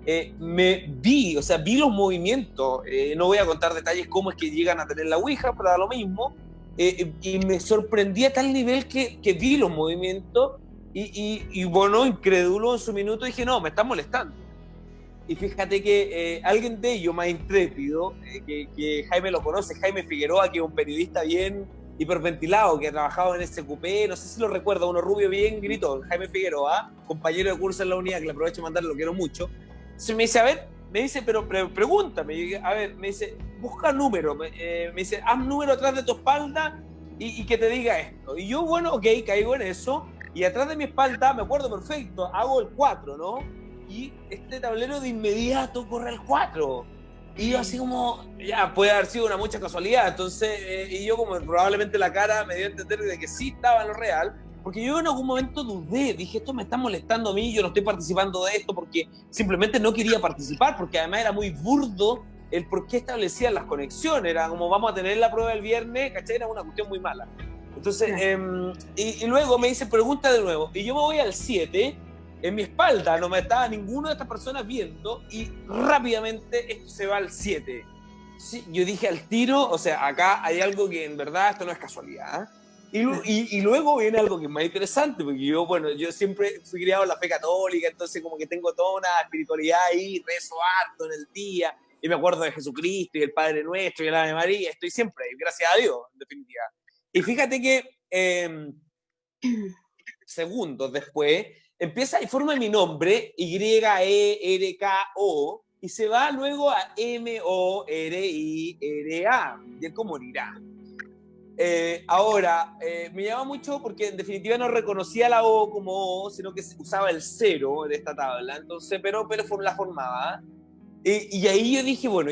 vi los movimientos. No voy a contar detalles cómo es que llegan a tener la Ouija, pero da lo mismo. Y me sorprendí a tal nivel que vi los movimientos y bueno, incrédulo en su minuto, dije, no, me están molestando. Y fíjate que alguien de ellos más intrépido, que Jaime lo conoce, Jaime Figueroa, que es un periodista bien hiperventilado, que ha trabajado en SQP, no sé si lo recuerda, uno rubio bien gritón, Jaime Figueroa, compañero de curso en la unidad, que le aprovecho de mandarle, lo quiero mucho. Entonces me dice, a ver, pero pregúntame, a ver, me dice, busca número, me dice, haz número atrás de tu espalda y que te diga esto. Y yo, bueno, ok, caigo en eso, y atrás de mi espalda, me acuerdo perfecto, hago el 4, ¿no? Y este tablero de inmediato corre al 4. Y yo así como, ya, puede haber sido una mucha casualidad. Entonces, y yo como probablemente la cara me dio a entender de que sí estaba en lo real, porque yo en algún momento dudé, dije, esto me está molestando a mí, yo no estoy participando de esto porque simplemente no quería participar, porque además era muy burdo el por qué establecían las conexiones, era como vamos a tener la prueba el viernes, ¿cachai? Era una cuestión muy mala. Entonces, y luego me dice, pregunta de nuevo, y yo me voy al 7, en mi espalda no me estaba ninguna de estas personas viendo, y rápidamente esto se va al 7. Sí, yo dije al tiro, o sea, acá hay algo que en verdad esto no es casualidad. Y luego viene algo que es más interesante, porque yo siempre fui criado en la fe católica, entonces como que tengo toda una espiritualidad ahí, rezo harto en el día, y me acuerdo de Jesucristo y el Padre Nuestro y el Ave María, estoy siempre ahí, gracias a Dios, en definitiva. Y fíjate que segundos después empieza y forma mi nombre, YERKO, y se va luego a MORIRA, Yerko morirá. Ahora, me llama mucho porque en definitiva no reconocía la O como O, sino que usaba el 0 de esta tabla, entonces, pero la formaba. Y ahí yo dije, bueno,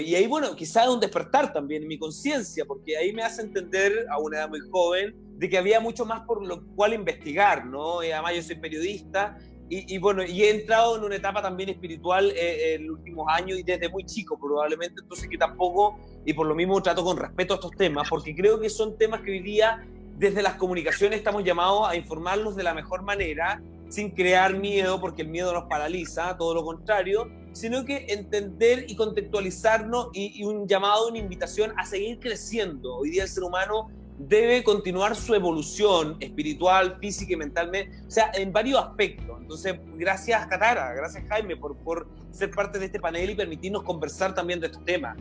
quizás un despertar también en mi conciencia, porque ahí me hace entender a una edad muy joven de que había mucho más por lo cual investigar, ¿no? Y además yo soy periodista y he entrado en una etapa también espiritual en los últimos años y desde muy chico probablemente, entonces que tampoco, y por lo mismo trato con respeto a estos temas, porque creo que son temas que hoy día desde las comunicaciones estamos llamados a informarlos de la mejor manera, sin crear miedo, porque el miedo nos paraliza, todo lo contrario, sino que entender y contextualizarnos y un llamado, una invitación a seguir creciendo. Hoy día el ser humano debe continuar su evolución espiritual, física y mentalmente, o sea, en varios aspectos. Entonces, gracias Katara, gracias Jaime por ser parte de este panel y permitirnos conversar también de estos temas.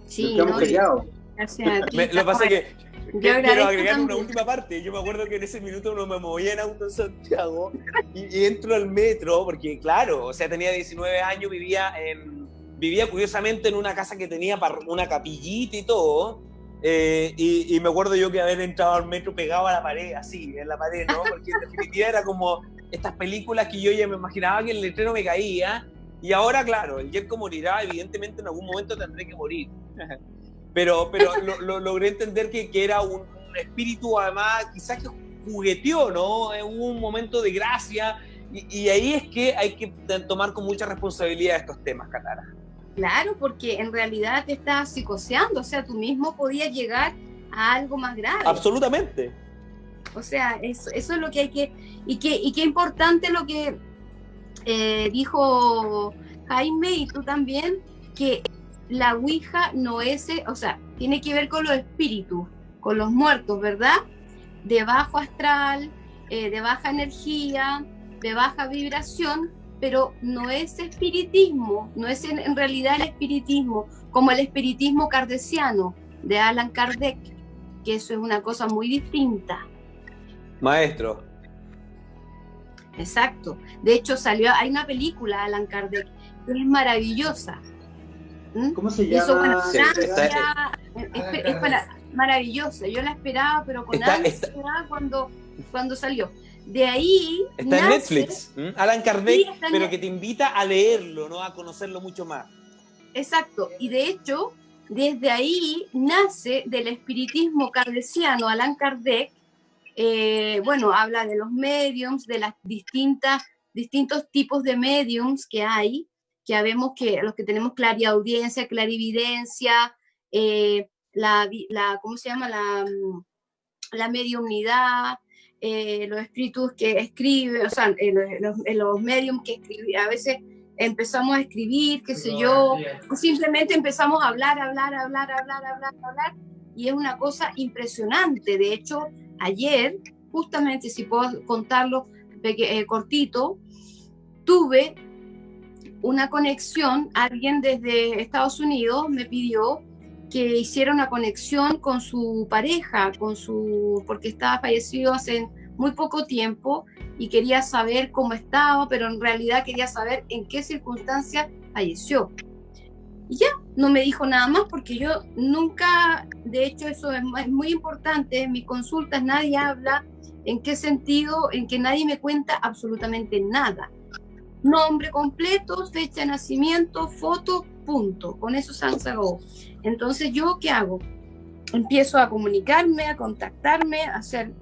Sí, no, gracias a ti. Lo que pasa es que quiero agregar también una última parte. Yo me acuerdo que en ese minuto no me movía en auto en Santiago y entro al metro, porque claro, o sea, tenía 19 años, vivía curiosamente en una casa que tenía una capillita y todo, y me acuerdo yo que haber entrado al metro pegado a la pared, así, en la pared, ¿no? Porque en definitiva era como estas películas que yo ya me imaginaba que el letrero me caía, y ahora, claro, el Yerko morirá, evidentemente en algún momento tendré que morir. Pero lo logré entender que era un espíritu, además, quizás que jugueteó, ¿no? Hubo un momento de gracia, y ahí es que hay que tomar con mucha responsabilidad estos temas, Katara. Claro, porque en realidad te estás psicoseando, o sea, tú mismo podías llegar a algo más grave. Absolutamente. O sea, eso es lo que hay que... Y qué importante lo que dijo Jaime y tú también, que la Ouija no es, o sea, tiene que ver con los espíritus, con los muertos, ¿verdad? De bajo astral, de baja energía, de baja vibración, pero no es espiritismo, no es en realidad el espiritismo, como el espiritismo kardeciano de Allan Kardec, que eso es una cosa muy distinta. Maestro. Exacto. De hecho, hay una película, Allan Kardec, que es maravillosa. ¿Cómo se Hizo, llama? bueno, Francia, maravillosa. Yo la esperaba, pero con ansia cuando salió. De ahí está en Netflix, Allan Kardec, sí, pero que te invita a leerlo, ¿no? A conocerlo mucho más. Exacto. Y de hecho, desde ahí nace del espiritismo kardeciano Allan Kardec. Bueno, habla de los mediums, de las distintos tipos de mediums que hay, que vemos que los que tenemos clariaudiencia, clarividencia, ¿cómo se llama? La mediumnidad, los espíritus que escriben, o sea, los mediums que escriben, a veces empezamos a escribir, qué sé yo, o simplemente empezamos a hablar, y es una cosa impresionante. De hecho, ayer, justamente, si puedo contarlo cortito, tuve una conexión, alguien desde Estados Unidos me pidió que hiciera una conexión con su pareja, porque estaba fallecido hace muy poco tiempo y quería saber cómo estaba, pero en realidad quería saber en qué circunstancias falleció. Y ya, no me dijo nada más porque yo nunca, de hecho eso es muy importante, en mis consultas nadie habla en qué sentido, en que nadie me cuenta absolutamente nada. Nombre completo, fecha de nacimiento, foto, punto. Con eso se acabó. Entonces, ¿yo qué hago? Empiezo a comunicarme, a contactarme, a hacer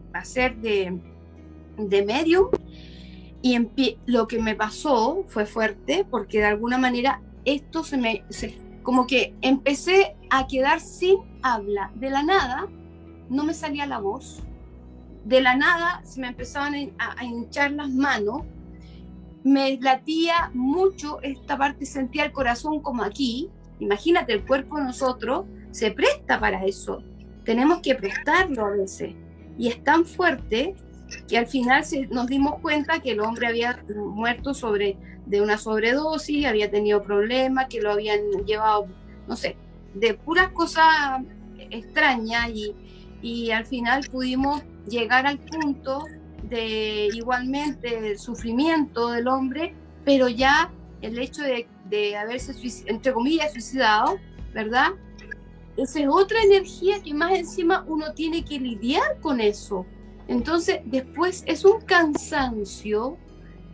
de medium. Y lo que me pasó fue fuerte, porque de alguna manera esto como que empecé a quedar sin habla. De la nada, no me salía la voz. De la nada, se me empezaban a hinchar las manos. Me latía mucho esta parte, sentía el corazón como aquí. Imagínate, el cuerpo de nosotros se presta para eso. Tenemos que prestarlo a veces. Y es tan fuerte que al final nos dimos cuenta que el hombre había muerto de una sobredosis, había tenido problemas, que lo habían llevado, no sé, de puras cosas extrañas, y al final pudimos llegar al punto de igualmente el sufrimiento del hombre, pero ya el hecho de haberse, entre comillas, suicidado, ¿verdad? Esa es otra energía que más encima uno tiene que lidiar con eso. Entonces, después es un cansancio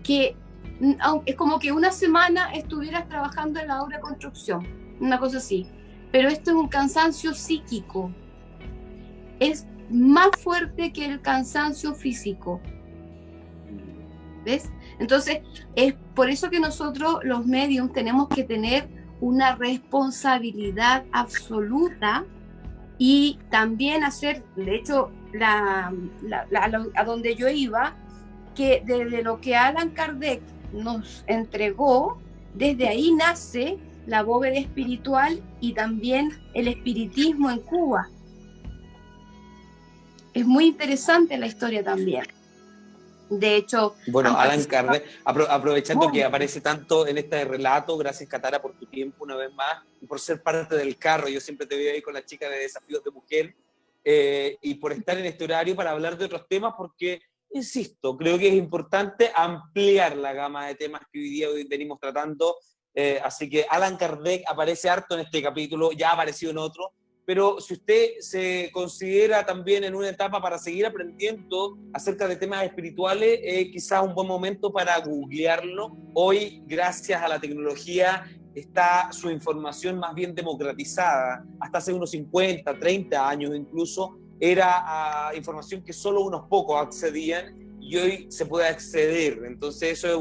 que es como que una semana estuvieras trabajando en la obra de construcción, una cosa así. Pero esto es un cansancio psíquico. Es más fuerte que el cansancio físico. ¿Ves? Entonces, es por eso que nosotros, los mediums, tenemos que tener una responsabilidad absoluta y también hacer, de hecho, a donde yo iba, que desde lo que Allan Kardec nos entregó, desde ahí nace la bóveda espiritual y también el espiritismo en Cuba. Es muy interesante la historia también. De hecho... Bueno, Allan Kardec, aprovechando que aparece tanto en este relato, gracias Katara por tu tiempo una vez más y por ser parte del carro. Yo siempre te veo ahí con la chica de Desafíos de Mujer, y por estar en este horario para hablar de otros temas, porque, insisto, creo que es importante ampliar la gama de temas que hoy venimos tratando. Así que Allan Kardec aparece harto en este capítulo, ya ha aparecido en otro, pero si usted se considera también en una etapa para seguir aprendiendo acerca de temas espirituales, quizás un buen momento para googlearlo. Hoy, gracias a la tecnología, está su información más bien democratizada. Hasta hace unos 50, 30 años incluso, era información que solo unos pocos accedían y hoy se puede acceder. Entonces eso es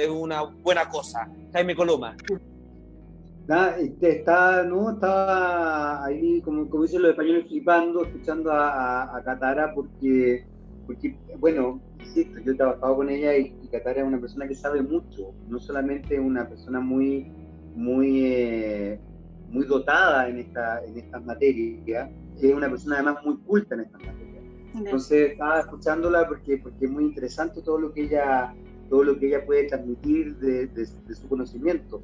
una buena cosa. Jaime Coloma. Estaba ahí, como dicen los españoles, flipando, escuchando a Katara, porque, bueno, insisto, yo he trabajado con ella y Katara es una persona que sabe mucho, no solamente una persona muy muy dotada en estas materias, es una persona además muy culta en estas materias. Entonces estaba escuchándola porque es muy interesante todo lo que ella puede transmitir de su conocimiento.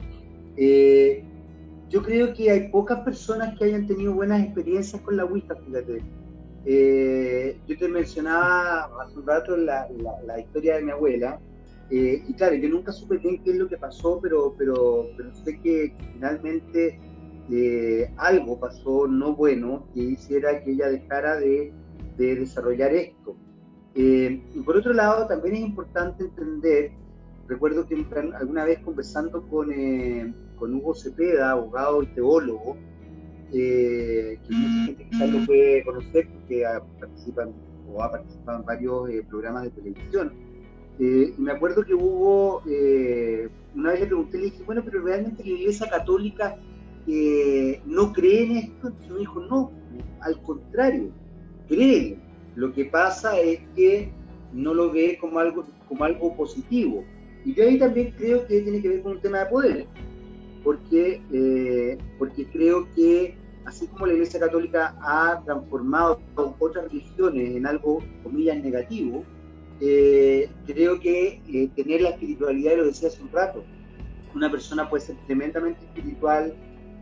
Yo creo que hay pocas personas que hayan tenido buenas experiencias con la Ouija, fíjate. Yo te mencionaba hace un rato la historia de mi abuela, y claro, yo nunca supe bien qué es lo que pasó, pero sé que finalmente algo pasó no bueno que hiciera que ella dejara de desarrollar esto. Y por otro lado, también es importante entender, recuerdo que alguna vez conversando con Hugo Cepeda, abogado y teólogo, que mucha gente quizás lo puede conocer porque ha participado en varios programas de televisión. Y me acuerdo que Hugo, una vez le pregunté, le dije, bueno, pero realmente la Iglesia Católica no cree en esto. Entonces me dijo, no, al contrario, creen. Lo que pasa es que no lo ve como algo positivo. Y yo ahí también creo que tiene que ver con un tema de poder, porque creo que así como la Iglesia Católica ha transformado otras religiones en algo, comillas, negativo, creo que tener la espiritualidad, y lo decía hace un rato, una persona puede ser tremendamente espiritual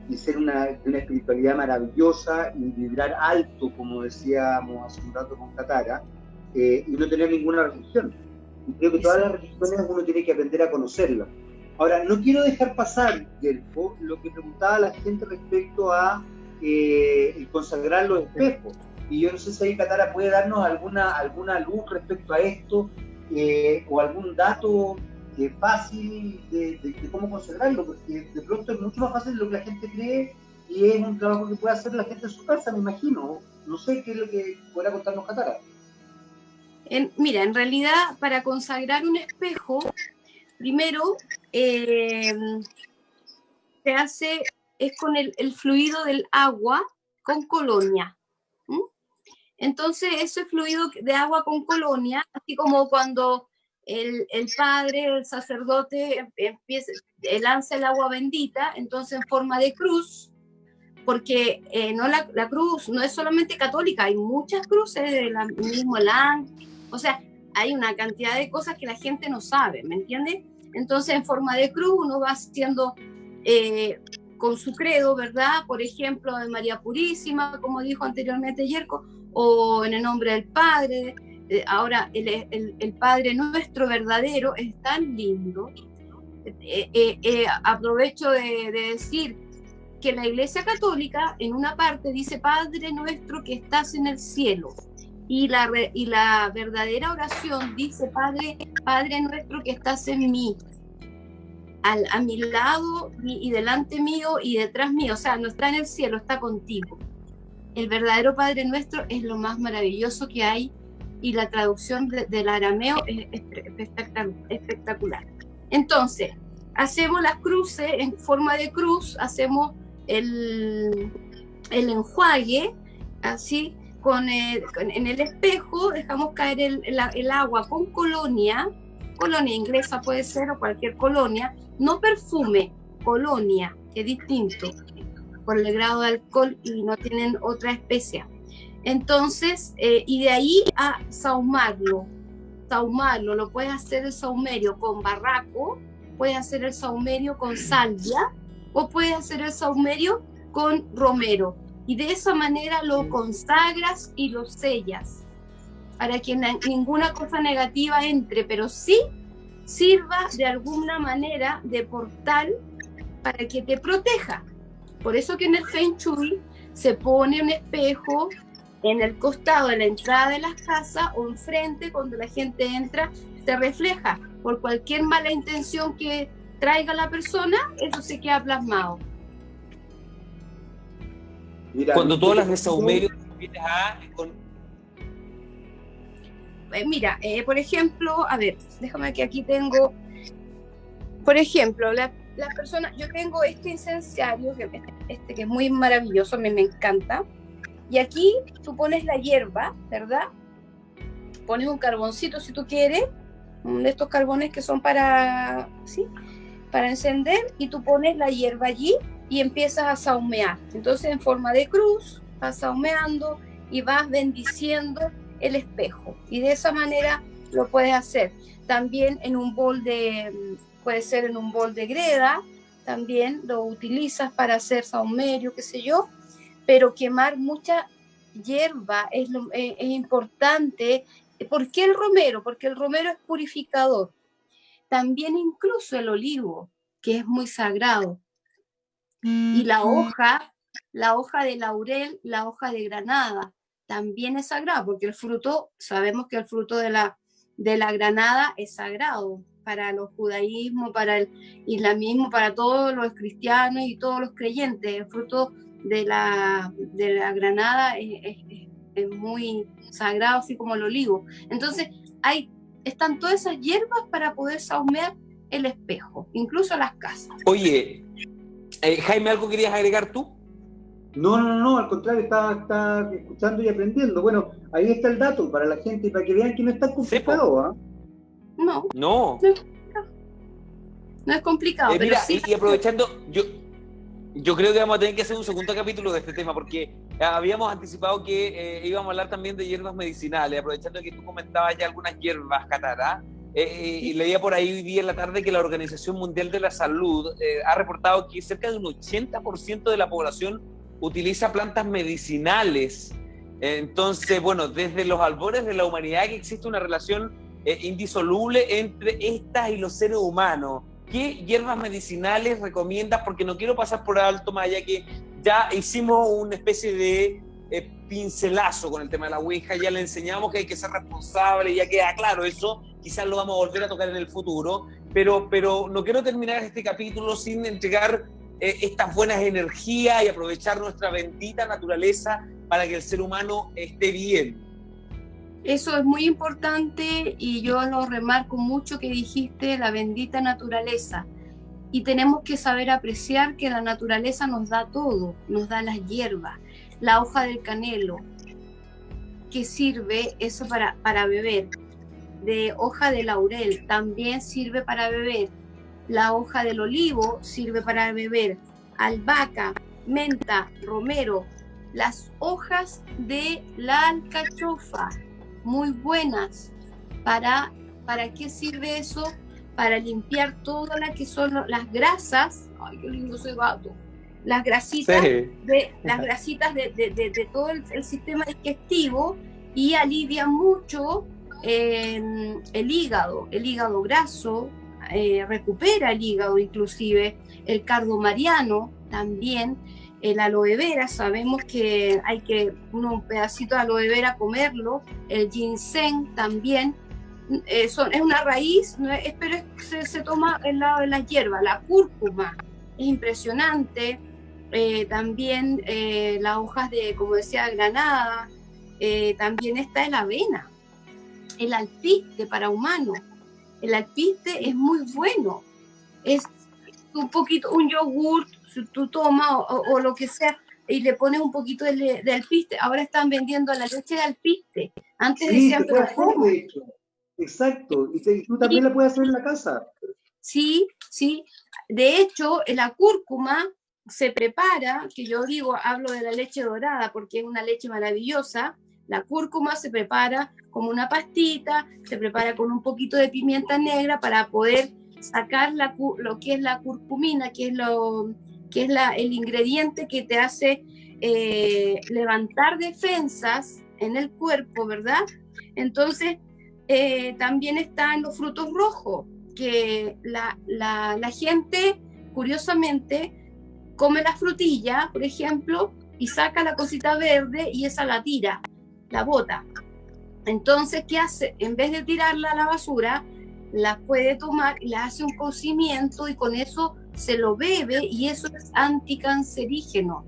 y ser de una espiritualidad maravillosa y vibrar alto, como decíamos hace un rato con Katara, y no tener ninguna religión. Y creo que todas las religiones uno tiene que aprender a conocerlas. Ahora, no quiero dejar pasar, Yerko, lo que preguntaba la gente respecto a el consagrar los espejos. Y yo no sé si ahí Katara puede darnos alguna luz respecto a esto, o algún dato fácil de cómo consagrarlo, porque de pronto es mucho más fácil de lo que la gente cree y es un trabajo que puede hacer la gente en su casa, me imagino. No sé qué es lo que podrá contarnos Katara. Mira, en realidad, para consagrar un espejo, primero se hace, es con el fluido del agua con colonia. Entonces, ese fluido de agua con colonia, así como cuando el padre, el sacerdote, lanza el agua bendita, entonces en forma de cruz, porque no la cruz no es solamente católica, hay muchas cruces del mismo LAN, o sea, hay una cantidad de cosas que la gente no sabe, ¿me entiendes? Entonces, en forma de cruz uno va haciendo con su credo, ¿verdad? Por ejemplo, de María Purísima, como dijo anteriormente Yerko, o en el nombre del Padre. Ahora, el Padre Nuestro verdadero es tan lindo. Aprovecho de decir que la Iglesia Católica en una parte dice Padre Nuestro que estás en el cielo, y la verdadera oración dice Padre Nuestro que estás en mí, a mi lado y delante mío y detrás mío, o sea, no está en el cielo, está contigo. El verdadero Padre Nuestro es lo más maravilloso que hay, y la traducción del arameo es espectacular. Entonces, hacemos las cruces en forma de cruz, hacemos el enjuague, así, en el espejo, dejamos caer el agua con colonia inglesa puede ser, o cualquier colonia, no perfume, colonia, que es distinto por el grado de alcohol y no tienen otra especia. Entonces, y de ahí a sahumarlo, lo puedes hacer el sahumerio con barraco, puedes hacer el sahumerio con salvia, o puedes hacer el sahumerio con romero, y de esa manera lo consagras y lo sellas, para que ninguna cosa negativa entre, pero sí sirva de alguna manera de portal para que te proteja. Por eso que en el Feng Shui se pone un espejo en el costado de la entrada de las casas o enfrente, cuando la gente entra, se refleja. Por cualquier mala intención que traiga la persona, eso se queda plasmado. Mira, cuando tú hablas de saumerio, mira, por ejemplo, a ver, déjame que aquí tengo, por ejemplo, la persona, yo tengo este incenciario, que es muy maravilloso, a mí me encanta, y aquí tú pones la hierba, ¿verdad? Pones un carboncito si tú quieres, de estos carbones que son para, ¿sí? para encender, y tú pones la hierba allí y empiezas a saumear. Entonces, en forma de cruz, vas saumeando y vas bendiciendo el espejo. Y de esa manera lo puedes hacer. También en un bol puede ser en un bol de greda, también lo utilizas para hacer saumerio, qué sé yo, pero quemar mucha hierba es importante. ¿Por qué el romero? Porque el romero es purificador. También incluso el olivo, que es muy sagrado. Y la hoja de laurel, la hoja de granada, también es sagrado, porque el fruto, sabemos que el fruto de la granada es sagrado para los judaísmos, para el islamismo, para todos los cristianos y todos los creyentes. El fruto de la granada es muy sagrado, así como el olivo. Entonces, están todas esas hierbas para poder saumear el espejo, incluso las casas. Oye, Jaime, ¿algo querías agregar tú? No, al contrario, está escuchando y aprendiendo. Bueno, ahí está el dato para la gente, para que vean que no es tan complicado, ¿eh? No es complicado. Pero mira, sí. y aprovechando, yo creo que vamos a tener que hacer un segundo capítulo de este tema, porque habíamos anticipado que íbamos a hablar también de hierbas medicinales, aprovechando que tú comentabas ya algunas hierbas, Catara. Y leía por ahí hoy día en la tarde que la Organización Mundial de la Salud ha reportado que cerca de un 80% de la población utiliza plantas medicinales. Entonces, bueno, desde los albores de la humanidad que existe una relación indisoluble entre estas y los seres humanos. ¿Qué hierbas medicinales recomiendas? Porque no quiero pasar por alto, más allá que ya hicimos una especie de pincelazo con el tema de la ouija, ya le enseñamos que hay que ser responsable, ya queda claro eso, quizás lo vamos a volver a tocar en el futuro, pero no quiero terminar este capítulo sin entregar estas buenas energías y aprovechar nuestra bendita naturaleza para que el ser humano esté bien. Eso es muy importante y yo lo remarco mucho que dijiste, la bendita naturaleza. Y tenemos que saber apreciar que la naturaleza nos da todo, nos da las hierbas, la hoja del canelo, que sirve eso para beber, de hoja de laurel también sirve para beber, la hoja del olivo sirve para beber, albahaca, menta, romero, las hojas de la alcachofa, muy buenas. ¿Para qué sirve eso? Para limpiar todas las que son las grasas. Ay, qué lindo ese gato. Las grasitas, sí. Las grasitas de todo el sistema digestivo, y alivia mucho el hígado graso, recupera el hígado, inclusive el cardo mariano también. El aloe vera, sabemos que hay que un pedacito de aloe vera comerlo, el ginseng también, es una raíz, pero se toma el lado de la hierba, la cúrcuma, es impresionante, también las hojas de, como decía, granada, también está el avena, el alpiste para humanos, el alpiste es muy bueno, es un yogur, tú tomas o lo que sea, y le pones un poquito de alpiste. Ahora están vendiendo la leche de alpiste. Antes decían, pero ¿cómo? Exacto, y tú también la puedes hacer en la casa. Sí. De hecho, la cúrcuma se prepara, que yo hablo de la leche dorada porque es una leche maravillosa. La cúrcuma se prepara como una pastita, se prepara con un poquito de pimienta negra para poder sacar lo que es la curcumina, que es el ingrediente que te hace levantar defensas en el cuerpo, ¿verdad? Entonces, también están los frutos rojos, que la gente, curiosamente, come la frutilla, por ejemplo, y saca la cosita verde y esa la tira, la bota. Entonces, ¿qué hace? En vez de tirarla a la basura, la puede tomar y la hace un cocimiento y con eso se lo bebe, y eso es anticancerígeno.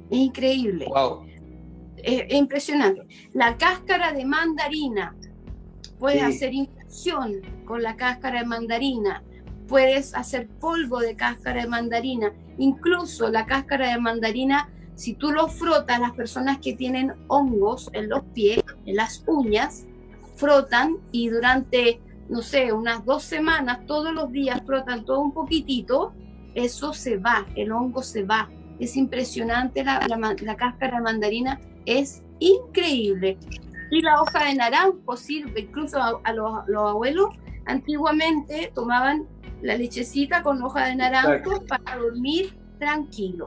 Es increíble. Wow. Es impresionante. La cáscara de mandarina, puedes hacer infusión con la cáscara de mandarina, puedes hacer polvo de cáscara de mandarina, incluso la cáscara de mandarina, si tú lo frotas, las personas que tienen hongos en los pies, en las uñas, frotan y durante no sé, unas 2 semanas, todos los días frotan todo un poquitito, eso se va, el hongo se va. Es impresionante, la cáscara de mandarina es increíble. Y la hoja de naranjo sirve, incluso a los abuelos antiguamente tomaban la lechecita con hoja de naranjo para dormir tranquilo.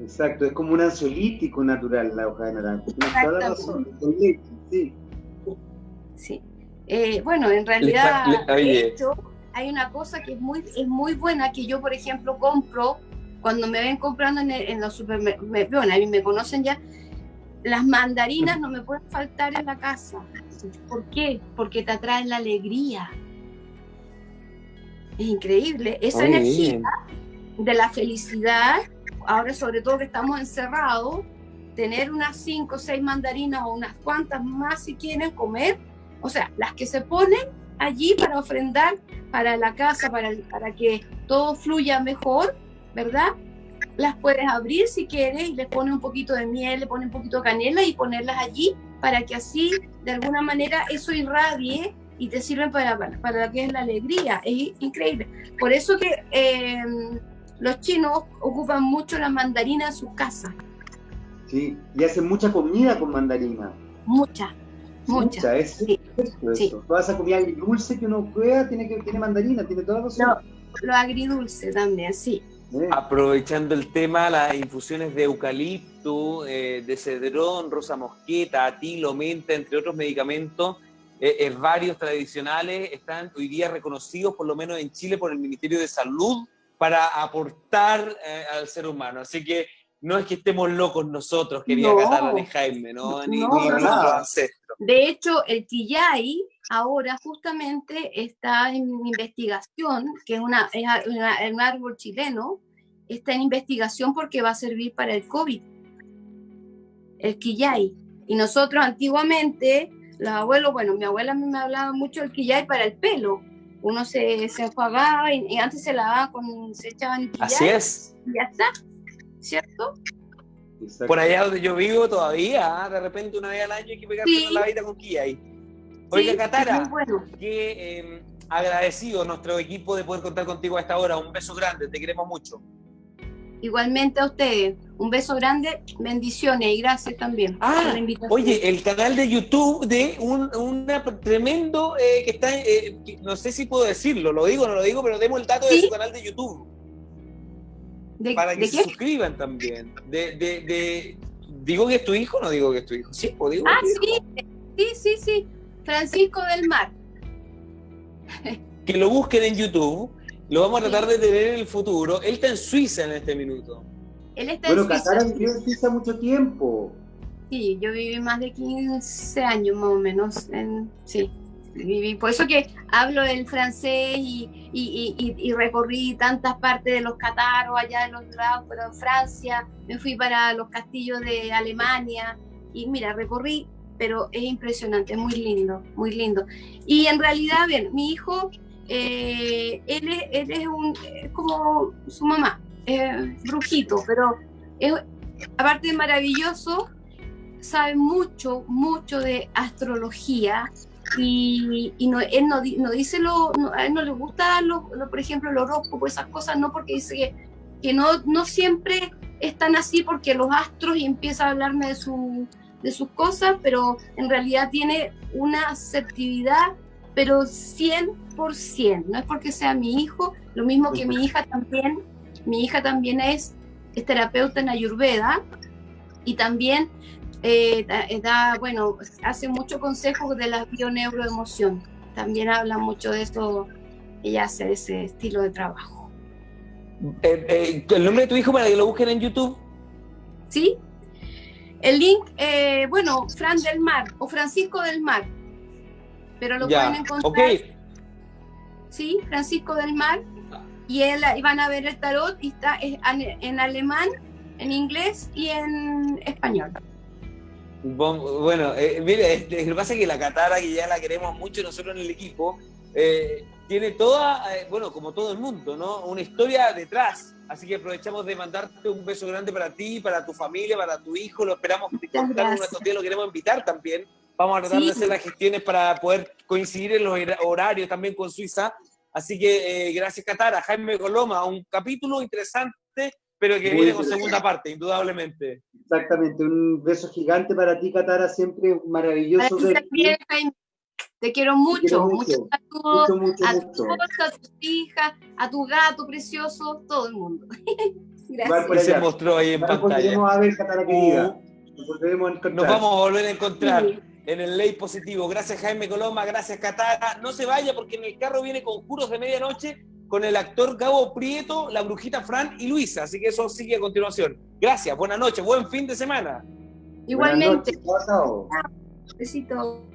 Exacto, es como un ansiolítico natural la hoja de naranjo. Tienes toda la razón, con leche, sí. Sí. Bueno, en realidad, de hecho, hay una cosa que es muy buena que yo, por ejemplo, compro cuando me ven comprando en los supermercados. Bueno, a mí me conocen ya. Las mandarinas no me pueden faltar en la casa. ¿Por qué? Porque te atraen la alegría. Es increíble. Esa energía de la felicidad, ahora sobre todo que estamos encerrados, tener unas 5 o 6 mandarinas o unas cuantas más si quieren comer, o sea, las que se ponen allí para ofrendar para la casa, para que todo fluya mejor, ¿verdad? Las puedes abrir si quieres y le pones un poquito de miel, le pones un poquito de canela y ponerlas allí para que así, de alguna manera, eso irradie y te sirven para lo que es la alegría. Es increíble. Por eso que los chinos ocupan mucho la mandarina en sus casas. Sí, y hacen mucha comida con mandarina. Mucha. Es cierto eso. Toda esa comida agridulce que uno prueba tiene mandarina, tiene toda la razón. Lo agridulce también, sí. Aprovechando el tema, las infusiones de eucalipto, de cedrón, rosa mosqueta, tilo, menta, entre otros medicamentos, varios tradicionales, están hoy día reconocidos, por lo menos en Chile, por el Ministerio de Salud para aportar al ser humano. Así que no es que estemos locos nosotros, quería Catalá Jaime, ¿no? Ni nuestros ancestros. De hecho, el quillay ahora justamente está en investigación, que es un árbol chileno, está en investigación porque va a servir para el COVID, el quillay. Y nosotros antiguamente, los abuelos, bueno, mi abuela me hablaba mucho del quillay para el pelo. Uno se enjuagaba y antes se lavaba se echaban el quillay. Así es. Y ya está, ¿cierto? Exacto. Por allá donde yo vivo todavía, de repente una vez al año hay que pegarse una lavadita con quillay. Oiga, Sí, Catara, bueno. qué agradecido nuestro equipo de poder contar contigo a esta hora. Un beso grande, te queremos mucho. Igualmente a ustedes, un beso grande, bendiciones y gracias también por la invitación. Oye, el canal de YouTube de un tremendo que está, no sé si puedo decirlo, lo digo o no lo digo, pero demos el dato de su canal de YouTube. Para que se suscriban también. ¿Digo que es tu hijo o no digo que es tu hijo? Sí, o digo sí. Francisco del Mar. Que lo busquen en YouTube. Lo vamos a tratar de tener en el futuro. Él está en Suiza en este minuto. Él está en Suiza. Catara vivió en Suiza mucho tiempo. Sí, yo viví más de 15 años más o menos. Sí, viví. Por eso que hablo el francés y recorrí tantas partes de los cátaros allá de los lados, pero en Francia, me fui para los castillos de Alemania y mira, recorrí, pero es impresionante, es muy lindo, muy lindo. Y en realidad, bien, mi hijo... él es como su mamá, brujito, pero aparte de maravilloso, sabe mucho de astrología y él no dice a él no le gusta por ejemplo el horóscopo, esas cosas, no, porque dice que no siempre están así porque los astros y empieza a hablarme de sus cosas, pero en realidad tiene una asertividad pero 100%, no es porque sea mi hijo, lo mismo que mi hija también es terapeuta en Ayurveda y también hace mucho consejo de la bioneuroemoción, también habla mucho de eso, ella hace ese estilo de trabajo. ¿El nombre de tu hijo para que lo busquen en YouTube? Sí, el link, Fran del Mar o Francisco del Mar, pero lo pueden encontrar. Okay. Sí, Francisco del Mar, y van a ver el tarot y está en alemán, en inglés y en español. Bueno, mire, lo que pasa es que la Catara, que ya la queremos mucho nosotros en el equipo, tiene toda, como todo el mundo, ¿no? Una historia detrás. Así que aprovechamos de mandarte un beso grande para ti, para tu familia, para tu hijo. Lo esperamos contar uno de estos días, lo queremos invitar también Vamos a tratar Sí. de hacer las gestiones para poder coincidir en los horarios también con Suiza. Así que gracias, Katara. Jaime Coloma, un capítulo interesante, pero que Muy viene con interesante. segunda parte, indudablemente. Exactamente, un beso gigante para ti, Katara, siempre maravilloso Para ti verte. también, Jaime. Te quiero Te mucho. quiero Muchos mucho, saludos mucho, a tu mucho. esposa, a tus hijas, a tu gato precioso, todo el mundo. Igual por Y se allá. mostró ahí en Ya nos pantalla. volveremos a ver, Katara querida. Nos volveremos a Nos encontrar. vamos a volver a encontrar Sí. en el Ley Positivo. Gracias, Jaime Coloma. Gracias, Katara. No se vaya porque en el carro viene Conjuros de Medianoche con el actor Gabo Prieto, la brujita Fran y Luisa. Así que eso sigue a continuación. Gracias, buenas noches, buen fin de semana. Igualmente. Buenas noches, chao, chao. Besito.